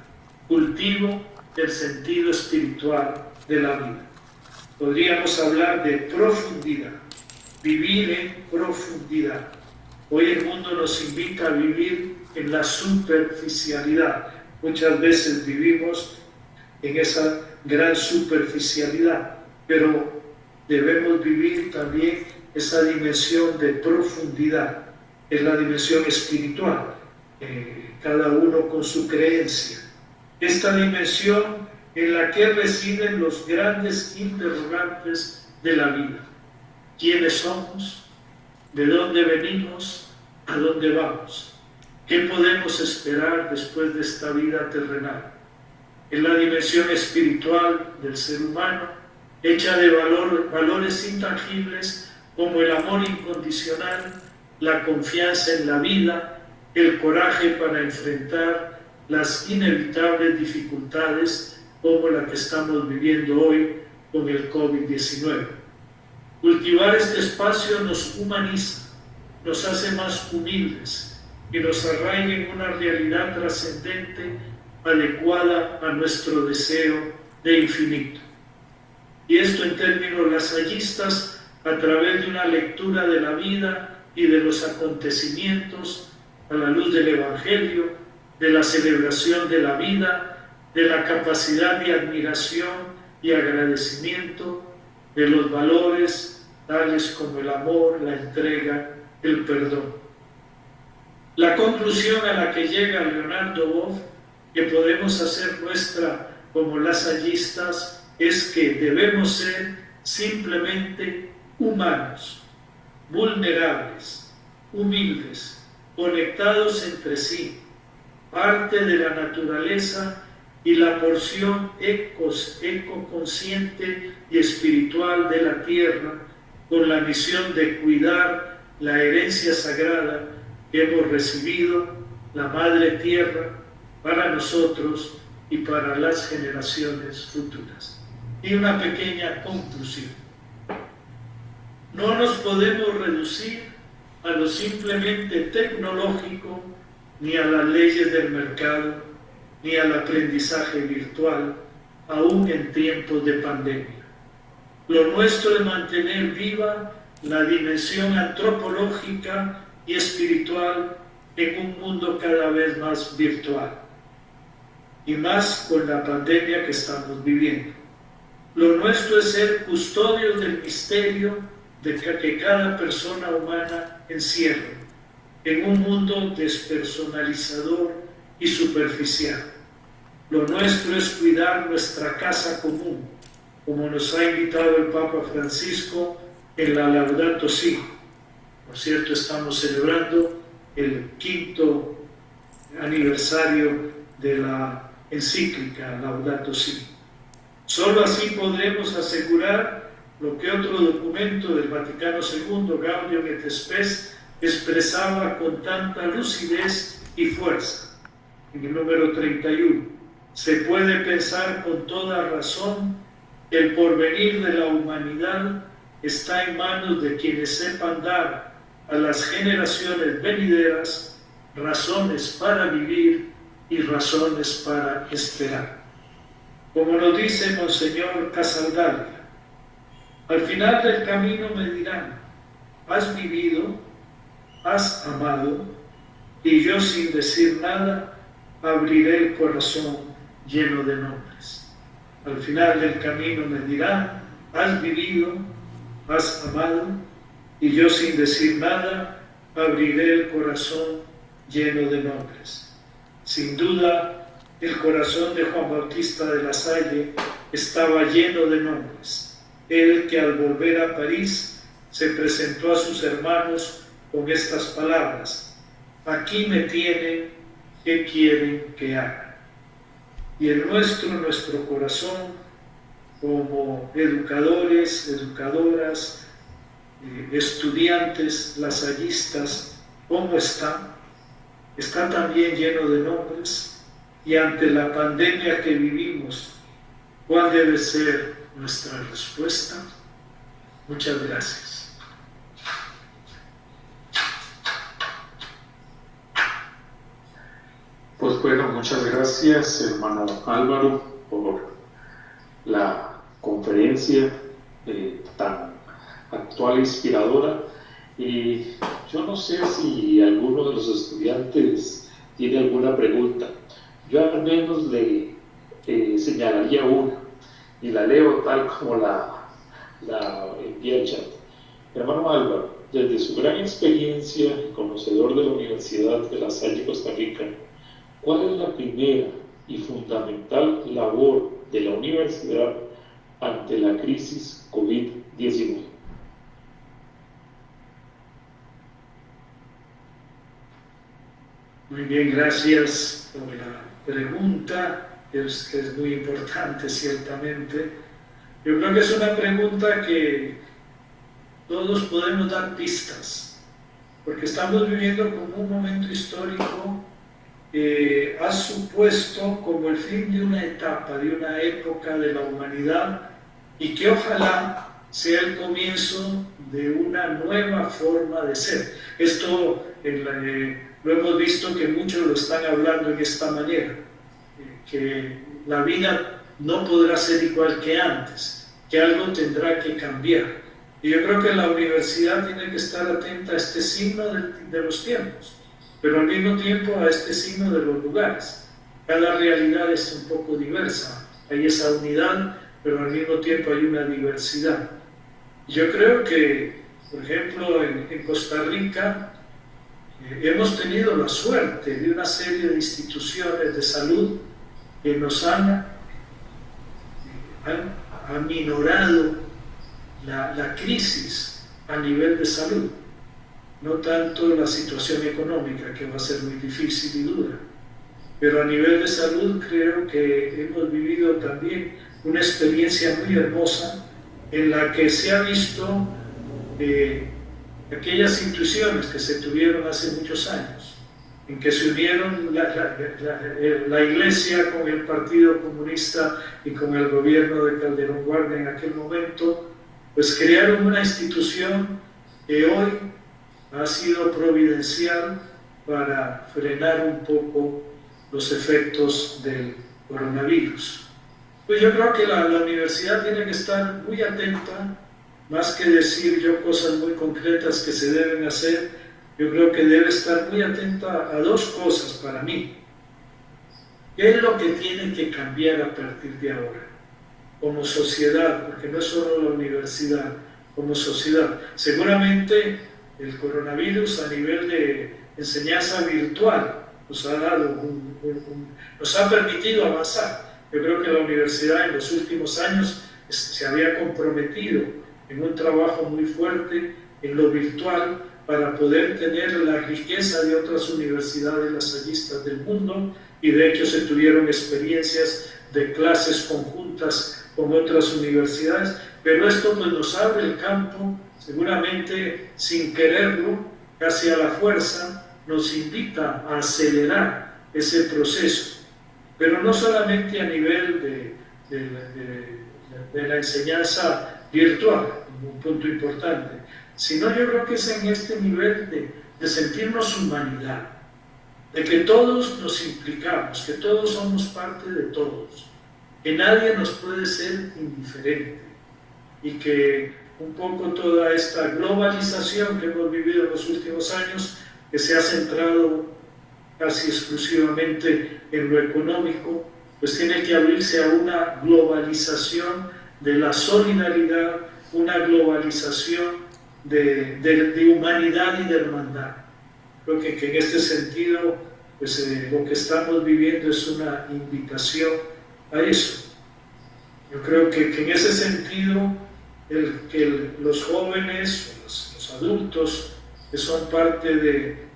Cultivo del sentido espiritual de la vida. Podríamos hablar de profundidad, vivir en profundidad. Hoy el mundo nos invita a vivir en la superficialidad. Muchas veces vivimos en esa gran superficialidad, pero debemos vivir también esa dimensión de profundidad, es la dimensión espiritual, cada uno con su creencia. Esta dimensión en la que residen los grandes interrogantes de la vida. ¿Quiénes somos? ¿De dónde venimos? ¿A dónde vamos? ¿Qué podemos esperar después de esta vida terrenal? Es la dimensión espiritual del ser humano, hecha de valores intangibles como el amor incondicional, la confianza en la vida, el coraje para enfrentar las inevitables dificultades como la que estamos viviendo hoy con el COVID-19. Cultivar este espacio nos humaniza, nos hace más humildes y nos arraiga en una realidad trascendente adecuada a nuestro deseo de infinito. Y esto en términos lasallistas, a través de una lectura de la vida y de los acontecimientos a la luz del Evangelio, de la celebración de la vida, de la capacidad de admiración y agradecimiento, de los valores tales como el amor, la entrega, el perdón. La conclusión a la que llega Leonardo Boff, que podemos hacer nuestra como lasallistas, es que debemos ser simplemente humanos, vulnerables, humildes, conectados entre sí, parte de la naturaleza y la porción ecoconsciente y espiritual de la tierra, con la misión de cuidar la herencia sagrada que hemos recibido, la Madre Tierra, para nosotros y para las generaciones futuras. Y una pequeña conclusión. No nos podemos reducir a lo simplemente tecnológico, ni a las leyes del mercado, ni al aprendizaje virtual, aún en tiempos de pandemia. Lo nuestro es mantener viva la dimensión antropológica y espiritual en un mundo cada vez más virtual, y más con la pandemia que estamos viviendo. Lo nuestro es ser custodios del misterio que cada persona humana encierra en un mundo despersonalizador y superficial. Lo nuestro es cuidar nuestra casa común, como nos ha invitado el Papa Francisco en la Laudato Si. Por cierto, estamos celebrando el 5º aniversario de la encíclica Laudato Si. Solo así podremos asegurar lo que otro documento del Vaticano II, Gaudium et Spes, expresaba con tanta lucidez y fuerza. En el número 31, se puede pensar con toda razón que el porvenir de la humanidad está en manos de quienes sepan dar a las generaciones venideras razones para vivir y razones para esperar. Como nos dice Monseñor Casaldalia, al final del camino me dirán: has vivido, has amado, y yo sin decir nada abriré el corazón lleno de nombres. Al final del camino me dirán: has vivido, has amado, y yo sin decir nada abriré el corazón lleno de nombres. Sin duda, el corazón de Juan Bautista de la Salle estaba lleno de nombres. Él que al volver a París se presentó a sus hermanos con estas palabras: aquí me tienen, ¿qué quieren que haga? Y el nuestro corazón, como educadores, educadoras, estudiantes, lasallistas, ¿cómo está? Está también lleno de nombres. Y ante la pandemia que vivimos, ¿cuál debe ser nuestra respuesta? Muchas gracias. Pues bueno, muchas gracias, hermano Álvaro, por la conferencia tan actual e inspiradora. Y yo no sé si alguno de los estudiantes tiene alguna pregunta. Yo al menos le señalaría una y la leo tal como la envía el chat. Hermano Álvaro, desde su gran experiencia y conocedor de la Universidad de La Salle, Costa Rica, ¿cuál es la primera y fundamental labor de la universidad ante la crisis COVID-19? Muy bien, gracias por la pregunta, que es muy importante ciertamente. Yo creo que es una pregunta que todos podemos dar pistas, porque estamos viviendo como un momento histórico que ha supuesto como el fin de una etapa, de una época de la humanidad, y que ojalá sea el comienzo de una nueva forma de ser. Esto lo hemos visto que muchos lo están hablando en esta manera, que la vida no podrá ser igual que antes, que algo tendrá que cambiar. Y yo creo que la universidad tiene que estar atenta a este signo de los tiempos, pero al mismo tiempo a este signo de los lugares. Cada realidad es un poco diversa, hay esa unidad, pero al mismo tiempo hay una diversidad. Yo creo que, por ejemplo, en Costa Rica hemos tenido la suerte de una serie de instituciones de salud que nos han aminorado la crisis a nivel de salud. No tanto la situación económica, que va a ser muy difícil y dura, pero a nivel de salud creo que hemos vivido también una experiencia muy hermosa en la que se ha visto aquellas intuiciones que se tuvieron hace muchos años, en que se unieron la Iglesia con el Partido Comunista y con el gobierno de Calderón Guardia en aquel momento, pues crearon una institución que hoy ha sido providencial para frenar un poco los efectos del coronavirus. Pues yo creo que la universidad tiene que estar muy atenta, más que decir yo cosas muy concretas que se deben hacer, yo creo que debe estar muy atenta a dos cosas para mí. ¿Qué es lo que tiene que cambiar a partir de ahora? Como sociedad, porque no es solo la universidad, como sociedad. Seguramente el coronavirus a nivel de enseñanza virtual nos ha dado nos ha permitido avanzar. Yo creo que la universidad en los últimos años se había comprometido en un trabajo muy fuerte en lo virtual para poder tener la riqueza de otras universidades lasallistas del mundo, y de hecho se tuvieron experiencias de clases conjuntas con otras universidades, pero esto pues nos abre el campo, seguramente sin quererlo, casi a la fuerza, nos invita a acelerar ese proceso, pero no solamente a nivel de la enseñanza virtual, un punto importante, sino yo creo que es en este nivel de sentirnos humanidad, de que todos nos implicamos, que todos somos parte de todos, que nadie nos puede ser indiferente, y que un poco toda esta globalización que hemos vivido en los últimos años, que se ha centrado casi exclusivamente en lo económico, pues tiene que abrirse a una globalización de la solidaridad, una globalización de humanidad y de hermandad. Creo que en este sentido, pues lo que estamos viviendo es una invitación a eso. Yo creo que en ese sentido, los jóvenes, los adultos, que son parte de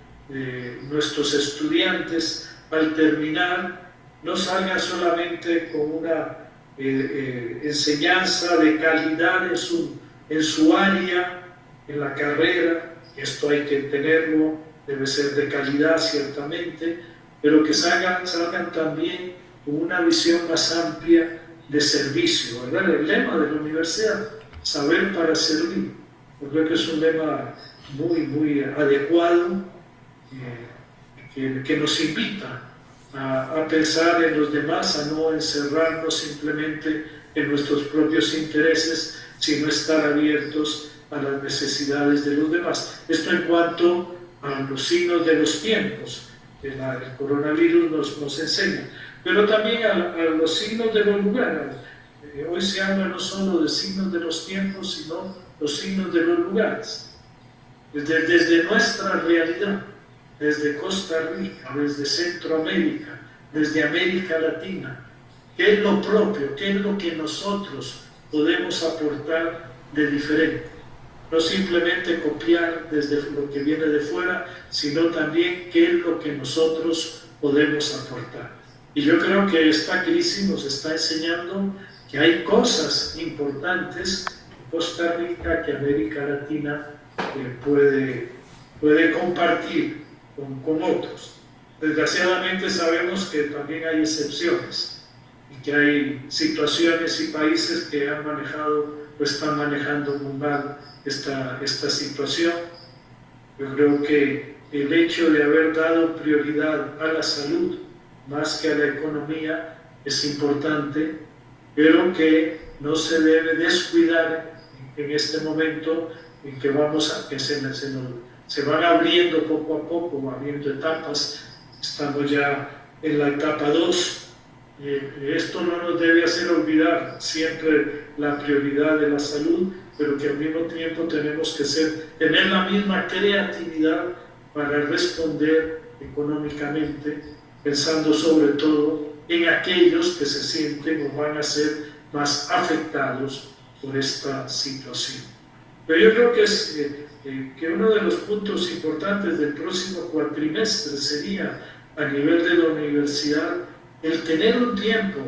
nuestros estudiantes, al terminar, no salgan solamente con una enseñanza de calidad en su área, en la carrera. Esto hay que tenerlo, debe ser de calidad ciertamente, pero que salgan también con una visión más amplia de servicio, ¿verdad? El lema de la universidad, saber para servir, yo creo que es un lema muy, muy adecuado, que nos invita a pensar en los demás, a no encerrarnos simplemente en nuestros propios intereses, sino estar abiertos a las necesidades de los demás. Esto en cuanto a los signos de los tiempos, que el coronavirus nos enseña, pero también a los signos de los lugares. Hoy se habla no solo de signos de los tiempos, sino los signos de los lugares. Desde nuestra realidad, desde Costa Rica, desde Centroamérica, desde América Latina, ¿qué es lo propio? ¿Qué es lo que nosotros podemos aportar de diferente? No simplemente copiar desde lo que viene de fuera, sino también qué es lo que nosotros podemos aportar. Y yo creo que esta crisis nos está enseñando que hay cosas importantes que Costa Rica, que América Latina puede compartir con otros. Desgraciadamente sabemos que también hay excepciones y que hay situaciones y países que han manejado o están manejando muy mal esta situación. Yo creo que el hecho de haber dado prioridad a la salud más que a la economía es importante, pero que no se debe descuidar en este momento en que se van abriendo poco a poco, abriendo etapas. Estamos ya en la etapa 2. Esto no nos debe hacer olvidar siempre la prioridad de la salud, pero que al mismo tiempo tenemos que tener la misma creatividad para responder económicamente, pensando sobre todo en aquellos que se sienten o van a ser más afectados por esta situación. Pero yo creo que uno de los puntos importantes del próximo cuatrimestre sería, a nivel de la universidad, el tener un tiempo,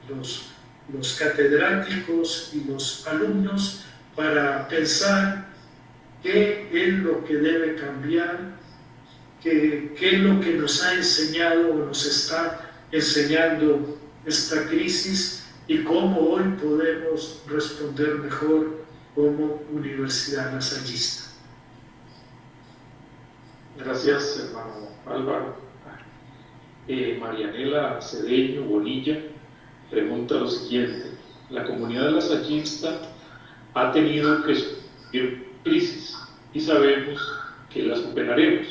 los catedráticos y los alumnos, para pensar qué es lo que debe cambiar, qué es lo que nos ha enseñado o nos está enseñando esta crisis y cómo hoy podemos responder mejor como Universidad Lasallista. Gracias, hermano Álvaro. Marianela Cedeño Bonilla pregunta lo siguiente: la comunidad lasallista ha tenido que sufrir crisis y sabemos que la superaremos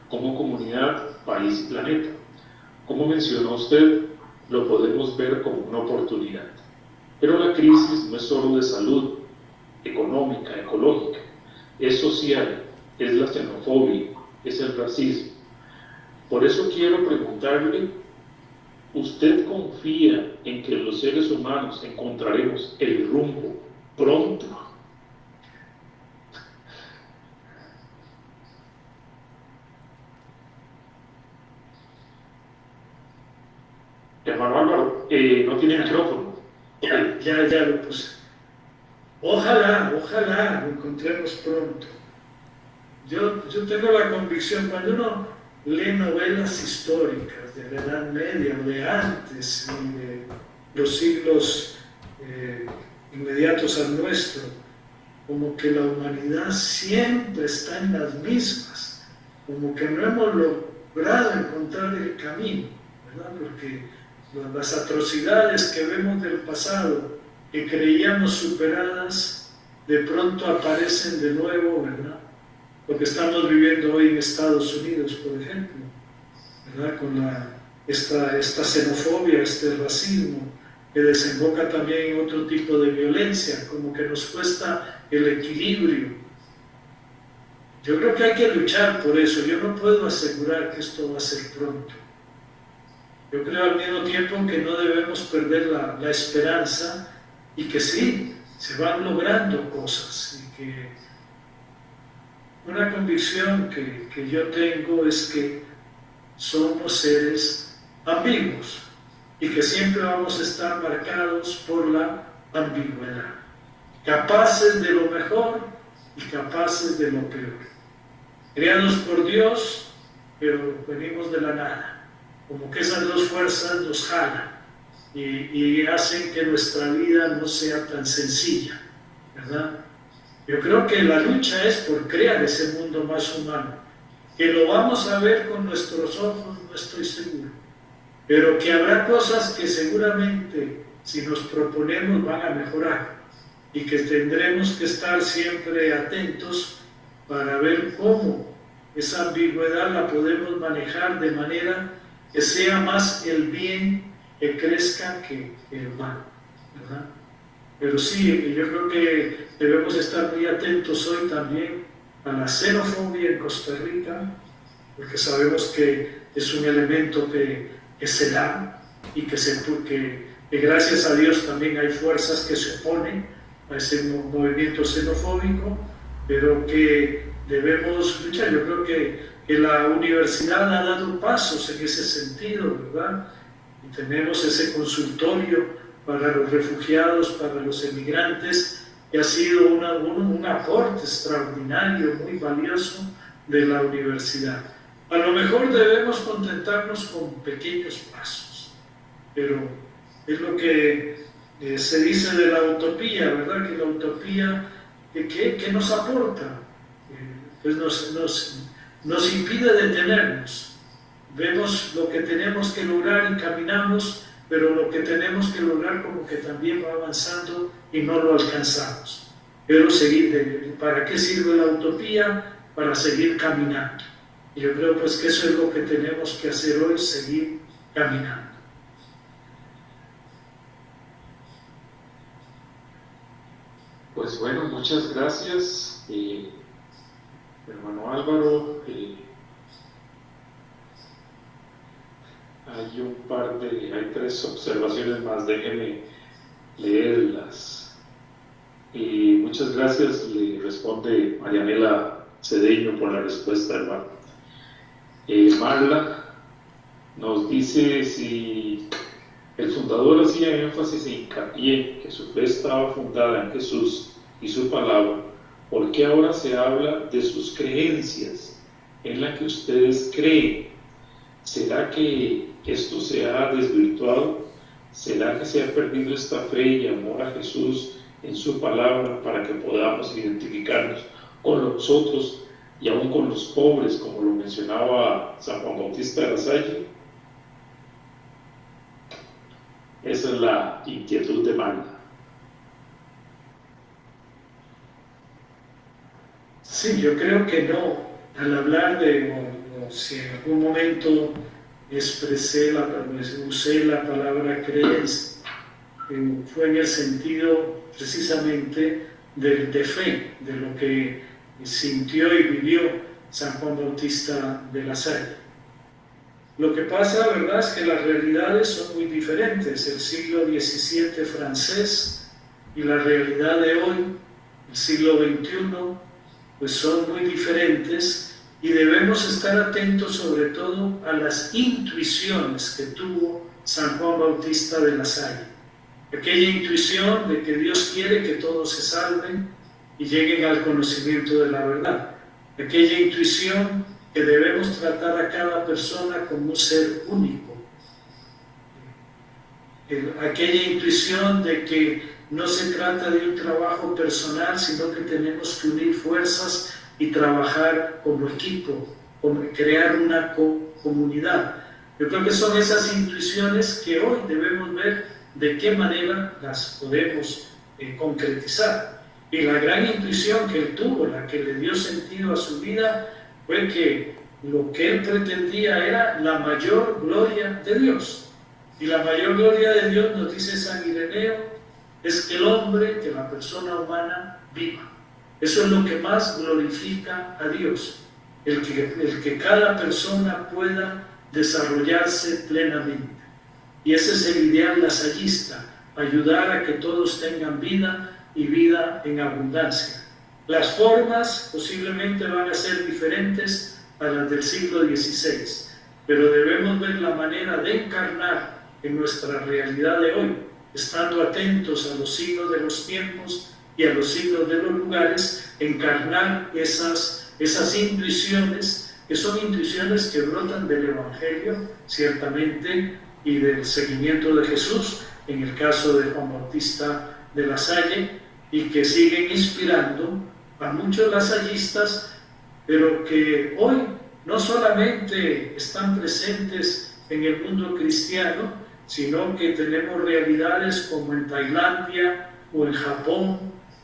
como comunidad, país y planeta. Como mencionó usted, lo podemos ver como una oportunidad. Pero la crisis no es solo de salud, económica, ecológica, es social, es la xenofobia, es el racismo. Por eso quiero preguntarle, ¿usted confía en que los seres humanos encontraremos el rumbo pronto? Hermano Álvaro, no tiene micrófono. Ya lo puse. Ojalá lo encontremos pronto. Yo tengo la convicción, cuando uno lee novelas históricas de la Edad Media o de antes, y de los siglos inmediatos al nuestro, como que la humanidad siempre está en las mismas, como que no hemos logrado encontrar el camino, ¿verdad? Porque las atrocidades que vemos del pasado, que creíamos superadas, de pronto aparecen de nuevo, ¿verdad? Lo que estamos viviendo hoy en Estados Unidos, por ejemplo, ¿verdad? Con esta xenofobia, este racismo, que desemboca también en otro tipo de violencia, como que nos cuesta el equilibrio. Yo creo que hay que luchar por eso. Yo no puedo asegurar que esto va a ser pronto. Yo creo al mismo tiempo que no debemos perder la esperanza, y que sí, se van logrando cosas, y que una convicción que yo tengo es que somos seres ambiguos y que siempre vamos a estar marcados por la ambigüedad, capaces de lo mejor y capaces de lo peor, creados por Dios, pero venimos de la nada, como que esas dos fuerzas nos jalan y hacen que nuestra vida no sea tan sencilla, ¿verdad? Yo creo que la lucha es por crear ese mundo más humano. Que lo vamos a ver con nuestros ojos, no estoy seguro, pero que habrá cosas que seguramente, si nos proponemos, van a mejorar y que tendremos que estar siempre atentos para ver cómo esa ambigüedad la podemos manejar de manera que sea más el bien que crezca que el mal, ¿verdad? Pero sí, yo creo que debemos estar muy atentos hoy también a la xenofobia en Costa Rica, porque sabemos que es un elemento que se da y que gracias a Dios también hay fuerzas que se oponen a ese movimiento xenofóbico, pero que debemos luchar. Yo creo que la universidad ha dado pasos en ese sentido, ¿verdad? Y tenemos ese consultorio para los refugiados, para los emigrantes, que ha sido un aporte extraordinario, muy valioso de la universidad. A lo mejor debemos contentarnos con pequeños pasos, pero es lo que se dice de la utopía, ¿verdad? Que la utopía, ¿qué nos aporta? Pues nos impide detenernos. Vemos lo que tenemos que lograr y caminamos, pero lo que tenemos que lograr como que también va avanzando y no lo alcanzamos. Pero ¿para qué sirve la utopía? Para seguir caminando. Y yo creo pues que eso es lo que tenemos que hacer hoy, seguir caminando. Pues bueno, muchas gracias, hermano Álvaro. Hay 3 observaciones más, déjenme leerlas. Muchas gracias, le responde Marianela Cedeño por la respuesta, hermano. Marla nos dice si el fundador hacía énfasis e hincapié que su fe estaba fundada en Jesús y su palabra, ¿por qué ahora se habla de sus creencias en las que ustedes creen? ¿Será que esto se ha desvirtuado? ¿Será que se ha perdido esta fe y amor a Jesús en su palabra para que podamos identificarnos con los otros y aún con los pobres, como lo mencionaba San Juan Bautista de la Salle? Esa es la inquietud de Magda. Sí, yo creo que no. Al hablar o si en algún momento usé la palabra creencia, fue en el sentido precisamente de fe, de lo que sintió y vivió San Juan Bautista de la Salle. Lo que pasa, ¿verdad?, es que las realidades son muy diferentes. El siglo XVII francés y la realidad de hoy, el siglo XXI, pues son muy diferentes y debemos estar atentos sobre todo a las intuiciones que tuvo San Juan Bautista de la Salle. Aquella intuición de que Dios quiere que todos se salven y lleguen al conocimiento de la verdad. Aquella intuición que debemos tratar a cada persona como un ser único. Aquella intuición de que no se trata de un trabajo personal, sino que tenemos que unir fuerzas y trabajar como equipo, crear una comunidad. Yo creo que son esas intuiciones que hoy debemos ver de qué manera las podemos concretizar. Y la gran intuición que él tuvo, la que le dio sentido a su vida, fue que lo que él pretendía era la mayor gloria de Dios. Y la mayor gloria de Dios, nos dice San Ireneo, es que el hombre, que la persona humana viva. Eso es lo que más glorifica a Dios, el que cada persona pueda desarrollarse plenamente. Y ese es el ideal lasallista, ayudar a que todos tengan vida y vida en abundancia. Las formas posiblemente van a ser diferentes a las del siglo XVI, pero debemos ver la manera de encarnar en nuestra realidad de hoy, estando atentos a los signos de los tiempos y a los signos de los lugares, encarnar esas intuiciones, que son intuiciones que brotan del Evangelio, ciertamente, y del seguimiento de Jesús, en el caso de Juan Bautista de la Salle, y que siguen inspirando a muchos lasallistas, pero que hoy no solamente están presentes en el mundo cristiano, sino que tenemos realidades como en Tailandia o en Japón,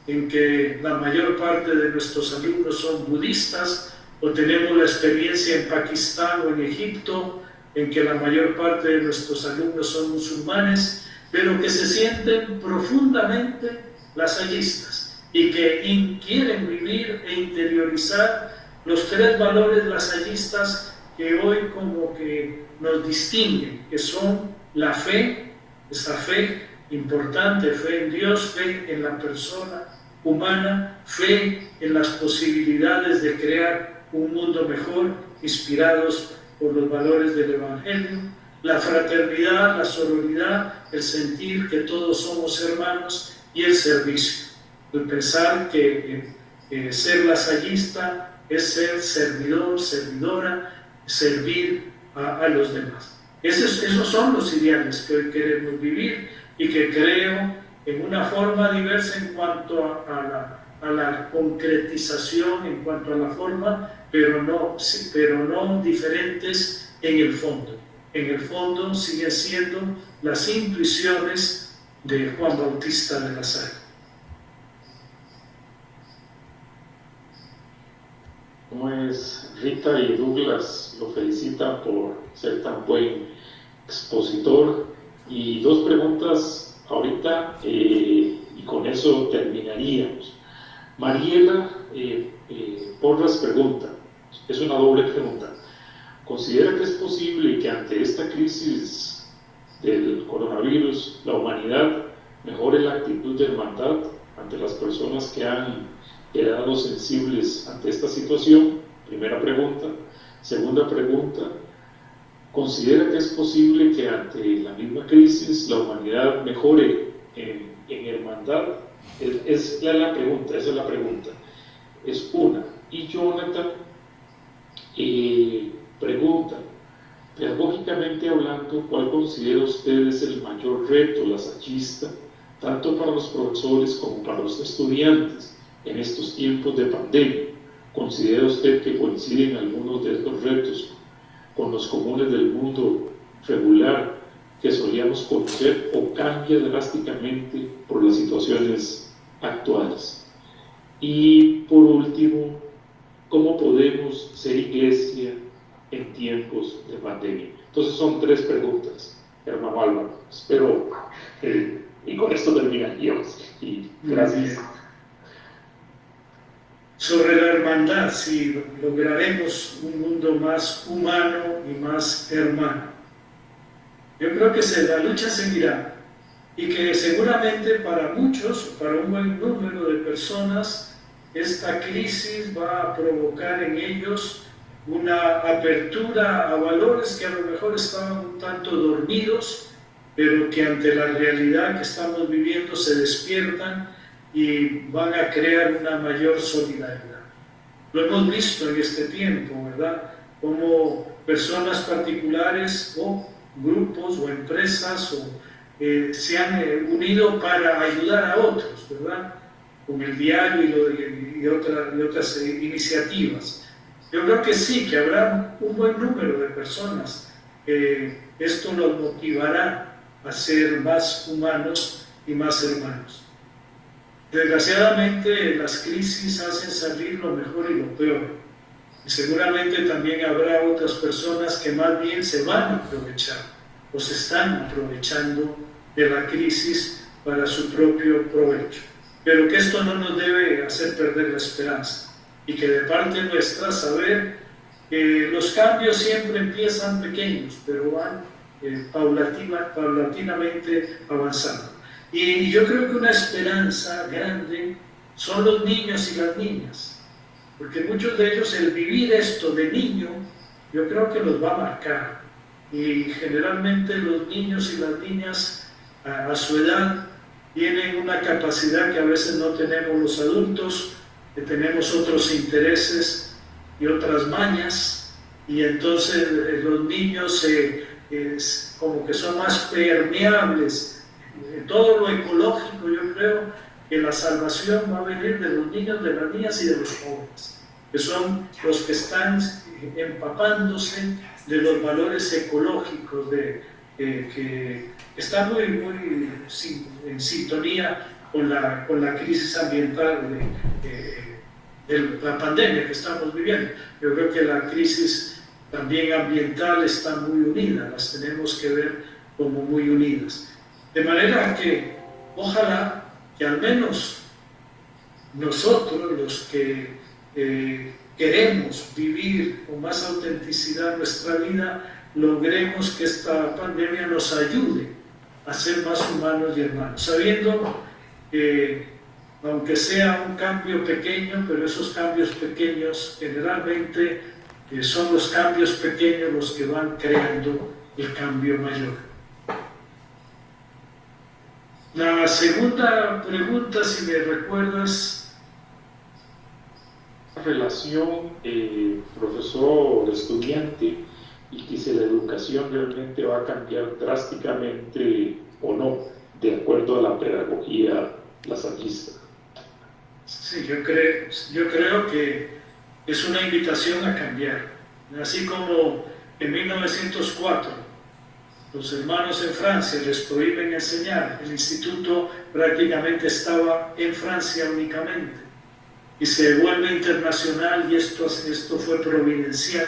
en que la mayor parte de nuestros alumnos son budistas, o tenemos la experiencia en Pakistán o en Egipto, en que la mayor parte de nuestros alumnos son musulmanes, pero que se sienten profundamente lasallistas y que quieren vivir e interiorizar los tres valores lasallistas que hoy como que nos distinguen, que son la fe, esa fe importante, fe en Dios, fe en la persona humana, fe en las posibilidades de crear un mundo mejor, inspirados por los valores del Evangelio, la fraternidad, la sororidad, el sentir que todos somos hermanos y el servicio, el pensar que ser lasallista es ser servidor, servidora, servir a los demás. Esos son los ideales que hoy queremos vivir y que creo en una forma diversa en cuanto a la concretización, en cuanto a la forma, pero no diferentes en el fondo. En el fondo siguen siendo las intuiciones de Juan Bautista de la Salle. ¿Cómo es? Rita y Douglas lo felicitan por ser tan buen expositor. Y dos preguntas ahorita y con eso terminaríamos. Mariela Porras pregunta, es una doble pregunta. ¿Considera que es posible que ante esta crisis del coronavirus la humanidad mejore la actitud de hermandad ante las personas que han quedado sensibles ante esta situación? Primera pregunta. Segunda pregunta, ¿considera que es posible que ante la misma crisis la humanidad mejore en hermandad? Esa es la pregunta. Es una. Y Jonathan pregunta, pedagógicamente hablando, ¿cuál considera usted es el mayor reto lasallista, tanto para los profesores como para los estudiantes, en estos tiempos de pandemia? ¿Considera usted que coinciden algunos de estos retos con los comunes del mundo regular que solíamos conocer o cambia drásticamente por las situaciones actuales? Y por último, ¿cómo podemos ser iglesia en tiempos de pandemia? Entonces son tres preguntas, hermano Álvaro. Espero, y con esto terminaríamos. Y gracias. Sobre la hermandad, si lograremos un mundo más humano y más hermano. Yo creo que la lucha seguirá y que seguramente para muchos, para un buen número de personas, esta crisis va a provocar en ellos una apertura a valores que a lo mejor estaban un tanto dormidos, pero que ante la realidad que estamos viviendo se despiertan y van a crear una mayor solidaridad. Lo hemos visto en este tiempo, ¿verdad? Como personas particulares o grupos o empresas se han unido para ayudar a otros, ¿verdad? Con el diario y otras iniciativas. Yo creo que sí, que habrá un buen número de personas. Esto nos motivará a ser más humanos y más hermanos. Desgraciadamente, las crisis hacen salir lo mejor y lo peor. Y seguramente también habrá otras personas que más bien se van a aprovechar o se están aprovechando de la crisis para su propio provecho. Pero que esto no nos debe hacer perder la esperanza y que de parte nuestra saber que los cambios siempre empiezan pequeños, pero van paulatinamente avanzando. Y yo creo que una esperanza grande son los niños y las niñas, porque muchos de ellos el vivir esto de niño, yo creo que los va a marcar. Y generalmente los niños y las niñas a su edad tienen una capacidad que a veces no tenemos los adultos, que tenemos otros intereses y otras mañas, y entonces los niños como que son más permeables. Todo lo ecológico, yo creo que la salvación va a venir de los niños, de las niñas y de los jóvenes, que son los que están empapándose de los valores ecológicos que están muy en sintonía con la crisis ambiental de la pandemia que estamos viviendo. Yo creo que la crisis también ambiental está muy unida, las tenemos que ver como muy unidas. De manera que ojalá que al menos nosotros, los que queremos vivir con más autenticidad nuestra vida, logremos que esta pandemia nos ayude a ser más humanos y hermanos, sabiendo que aunque sea un cambio pequeño, pero esos cambios pequeños generalmente son los cambios pequeños los que van creando el cambio mayor. La segunda pregunta, si me recuerdas. Relación profesor-estudiante y que si la educación realmente va a cambiar drásticamente o no, de acuerdo a la pedagogía lasallista. Sí, yo creo que es una invitación a cambiar. Así como en 1904 los hermanos en Francia les prohíben enseñar, el instituto prácticamente estaba en Francia únicamente, y se vuelve internacional, y esto fue providencial.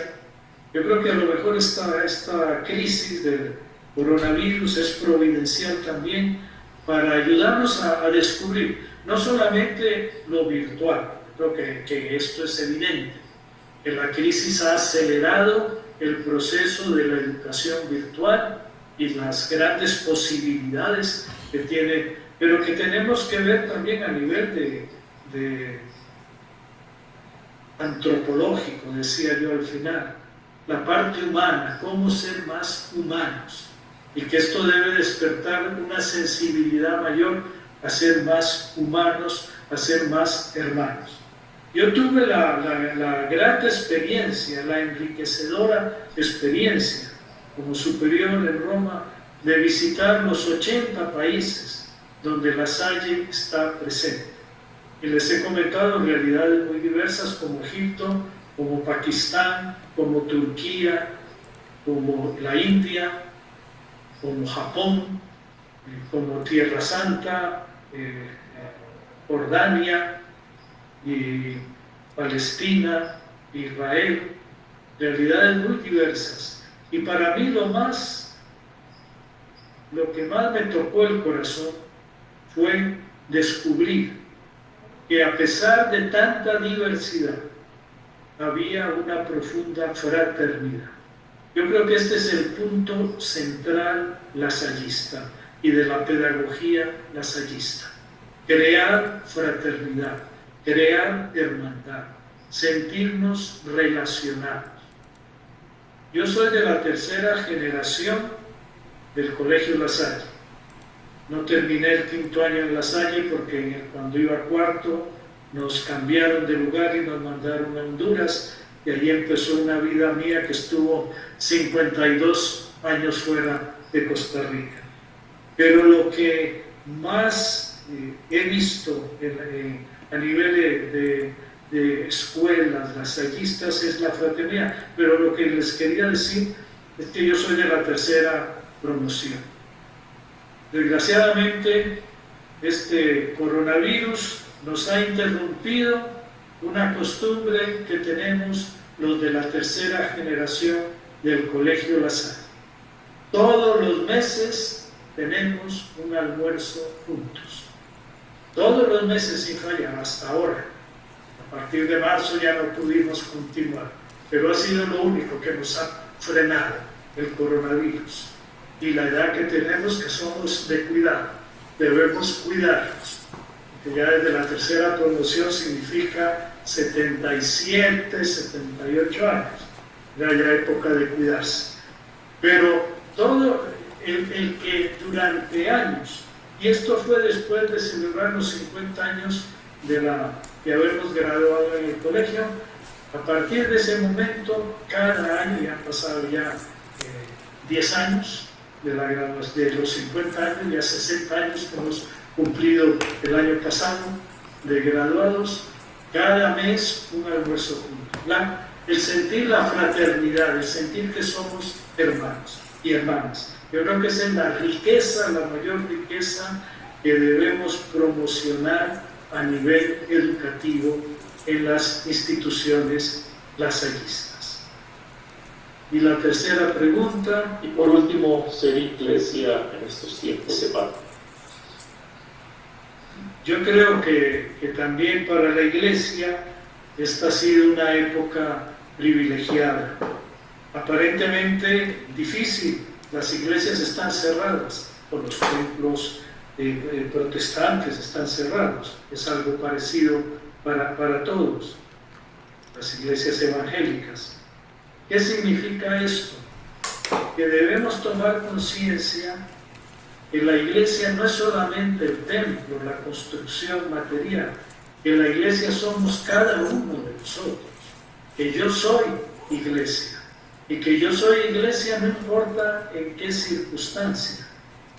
Yo creo que a lo mejor esta crisis del coronavirus es providencial también para ayudarnos a descubrir no solamente lo virtual. Creo que esto es evidente, que la crisis ha acelerado el proceso de la educación virtual y las grandes posibilidades que tiene, pero que tenemos que ver también a nivel de antropológico, decía yo al final, la parte humana, cómo ser más humanos, y que esto debe despertar una sensibilidad mayor a ser más humanos, a ser más hermanos. Yo tuve la grata experiencia, la enriquecedora experiencia como superior en Roma de visitar los 80 países donde la Salle está presente. Y les he comentado realidades muy diversas como Egipto, como Pakistán, como Turquía, como la India, como Japón, como Tierra Santa, Jordania, y Palestina, Israel, realidades muy diversas. Y para mí lo que más me tocó el corazón fue descubrir que a pesar de tanta diversidad había una profunda fraternidad. Yo creo que este es el punto central lasallista y de la pedagogía lasallista: crear fraternidad, crear hermandad, sentirnos relacionados. Yo soy de la tercera generación del Colegio La Salle. No terminé el quinto año en La Salle porque cuando iba a cuarto nos cambiaron de lugar y nos mandaron a Honduras, y allí empezó una vida mía que estuvo 52 años fuera de Costa Rica. Pero lo que más he visto a nivel de escuelas lasallistas es la fraternidad. Pero lo que les quería decir es que yo soy de la tercera promoción. Desgraciadamente, este coronavirus nos ha interrumpido una costumbre que tenemos los de la tercera generación del Colegio La Salle. Todos los meses tenemos un almuerzo juntos. Todos los meses sin fallar, hasta ahora. A partir de marzo ya no pudimos continuar, pero ha sido lo único que nos ha frenado el coronavirus. Y la edad que tenemos, que somos de cuidado, debemos cuidarnos. Que ya desde la tercera promoción significa 77, 78 años, ya época de cuidarse. Pero todo el que durante años, y esto fue después de celebrar los 50 años de habernos graduado en el colegio, a partir de ese momento, cada año, ya han pasado ya 10 años de la graduación, de los 50 años, ya 60 años que hemos cumplido el año pasado de graduados, cada mes un almuerzo juntos. el sentir la fraternidad, el sentir que somos hermanos y hermanas. Yo creo que esa es la riqueza, la mayor riqueza que debemos promocionar a nivel educativo en las instituciones lasallistas. Y la tercera pregunta. Y por último, ser iglesia en estos tiempos de paz. Yo creo que también para la iglesia esta ha sido una época privilegiada, aparentemente difícil. Las iglesias están cerradas, o los templos protestantes están cerrados. Es algo parecido para todos, las iglesias evangélicas. ¿Qué significa esto? Que debemos tomar conciencia que la iglesia no es solamente el templo, la construcción material, que la iglesia somos cada uno de nosotros, que yo soy iglesia, y que yo soy iglesia no importa en qué circunstancia.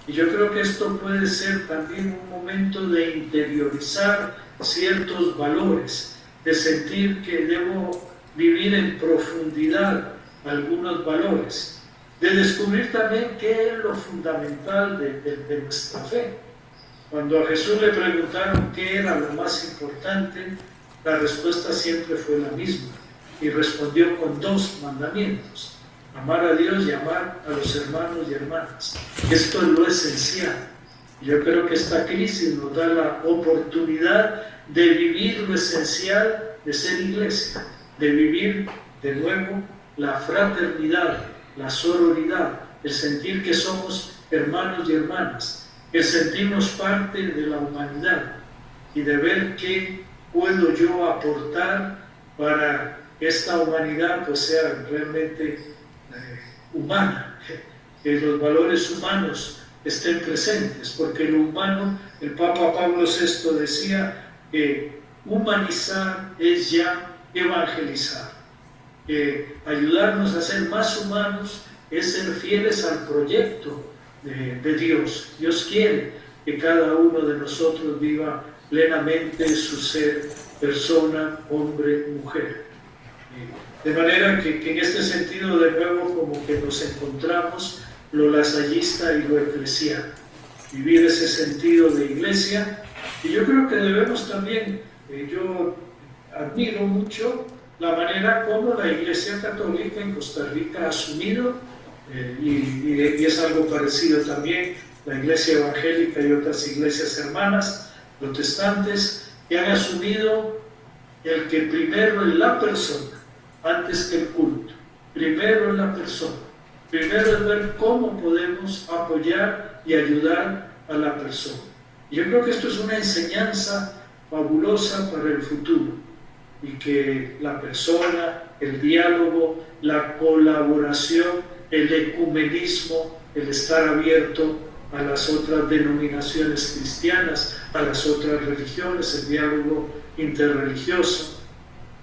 Y yo creo que esto puede ser también un momento de interiorizar ciertos valores, de sentir que debo vivir en profundidad algunos valores, de descubrir también qué es lo fundamental de nuestra fe. Cuando a Jesús le preguntaron qué era lo más importante, la respuesta siempre fue la misma, y respondió con 2 mandamientos: amar a Dios y amar a los hermanos y hermanas. Esto es lo esencial. Yo creo que esta crisis nos da la oportunidad de vivir lo esencial de ser iglesia, de vivir de nuevo la fraternidad, la sororidad, el sentir que somos hermanos y hermanas, el sentirnos parte de la humanidad y de ver qué puedo yo aportar para que esta humanidad pues sea realmente humana, que los valores humanos estén presentes, porque lo humano, el Papa Pablo VI decía que humanizar es ya evangelizar, que ayudarnos a ser más humanos es ser fieles al proyecto de Dios. Dios quiere que cada uno de nosotros viva plenamente su ser, persona, hombre, mujer. De manera que en este sentido de nuevo como que nos encontramos lo lasallista y lo eclesial, vivir ese sentido de iglesia. Y yo creo que debemos también, yo admiro mucho la manera como la Iglesia Católica en Costa Rica ha asumido, y es algo parecido también, la Iglesia Evangélica y otras iglesias hermanas protestantes, que han asumido el que primero es la persona, antes que el culto. Primero es la persona. Primero es ver cómo podemos apoyar y ayudar a la persona. Y yo creo que esto es una enseñanza fabulosa para el futuro, y que la persona, el diálogo, la colaboración, el ecumenismo, el estar abierto a las otras denominaciones cristianas, a las otras religiones, el diálogo interreligioso,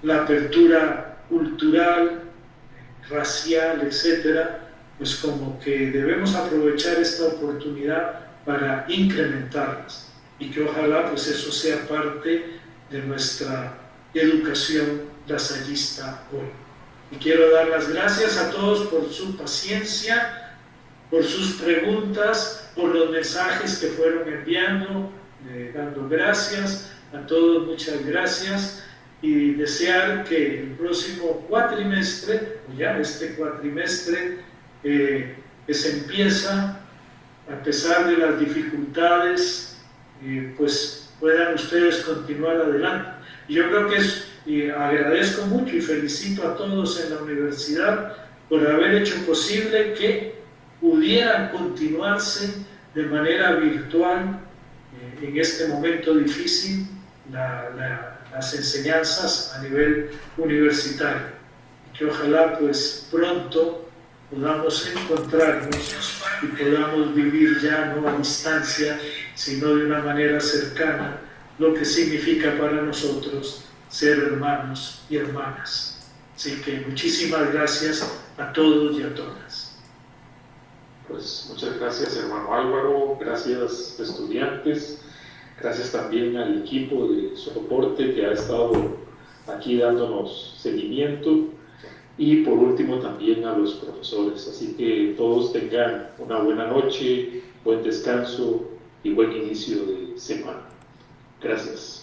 la apertura cultural, racial, etcétera, pues como que debemos aprovechar esta oportunidad para incrementarlas, y que ojalá pues eso sea parte de nuestra educación lasallista hoy. Y quiero dar las gracias a todos por su paciencia, por sus preguntas, por los mensajes que fueron enviando, dando gracias a todos, muchas gracias, y desear que el próximo cuatrimestre, o ya este cuatrimestre que se empieza, a pesar de las dificultades, pues puedan ustedes continuar adelante. Y yo creo que y agradezco mucho y felicito a todos en la universidad por haber hecho posible que pudieran continuarse de manera virtual en este momento difícil las enseñanzas a nivel universitario. Que ojalá pues pronto podamos encontrarnos y podamos vivir ya no a distancia, sino de una manera cercana, lo que significa para nosotros ser hermanos y hermanas. Así que muchísimas gracias a todos y a todas. Pues muchas gracias, hermano Álvaro, gracias estudiantes, gracias también al equipo de soporte que ha estado aquí dándonos seguimiento. y por último también a los profesores. Así que todos tengan una buena noche, buen descanso y buen inicio de semana. Gracias.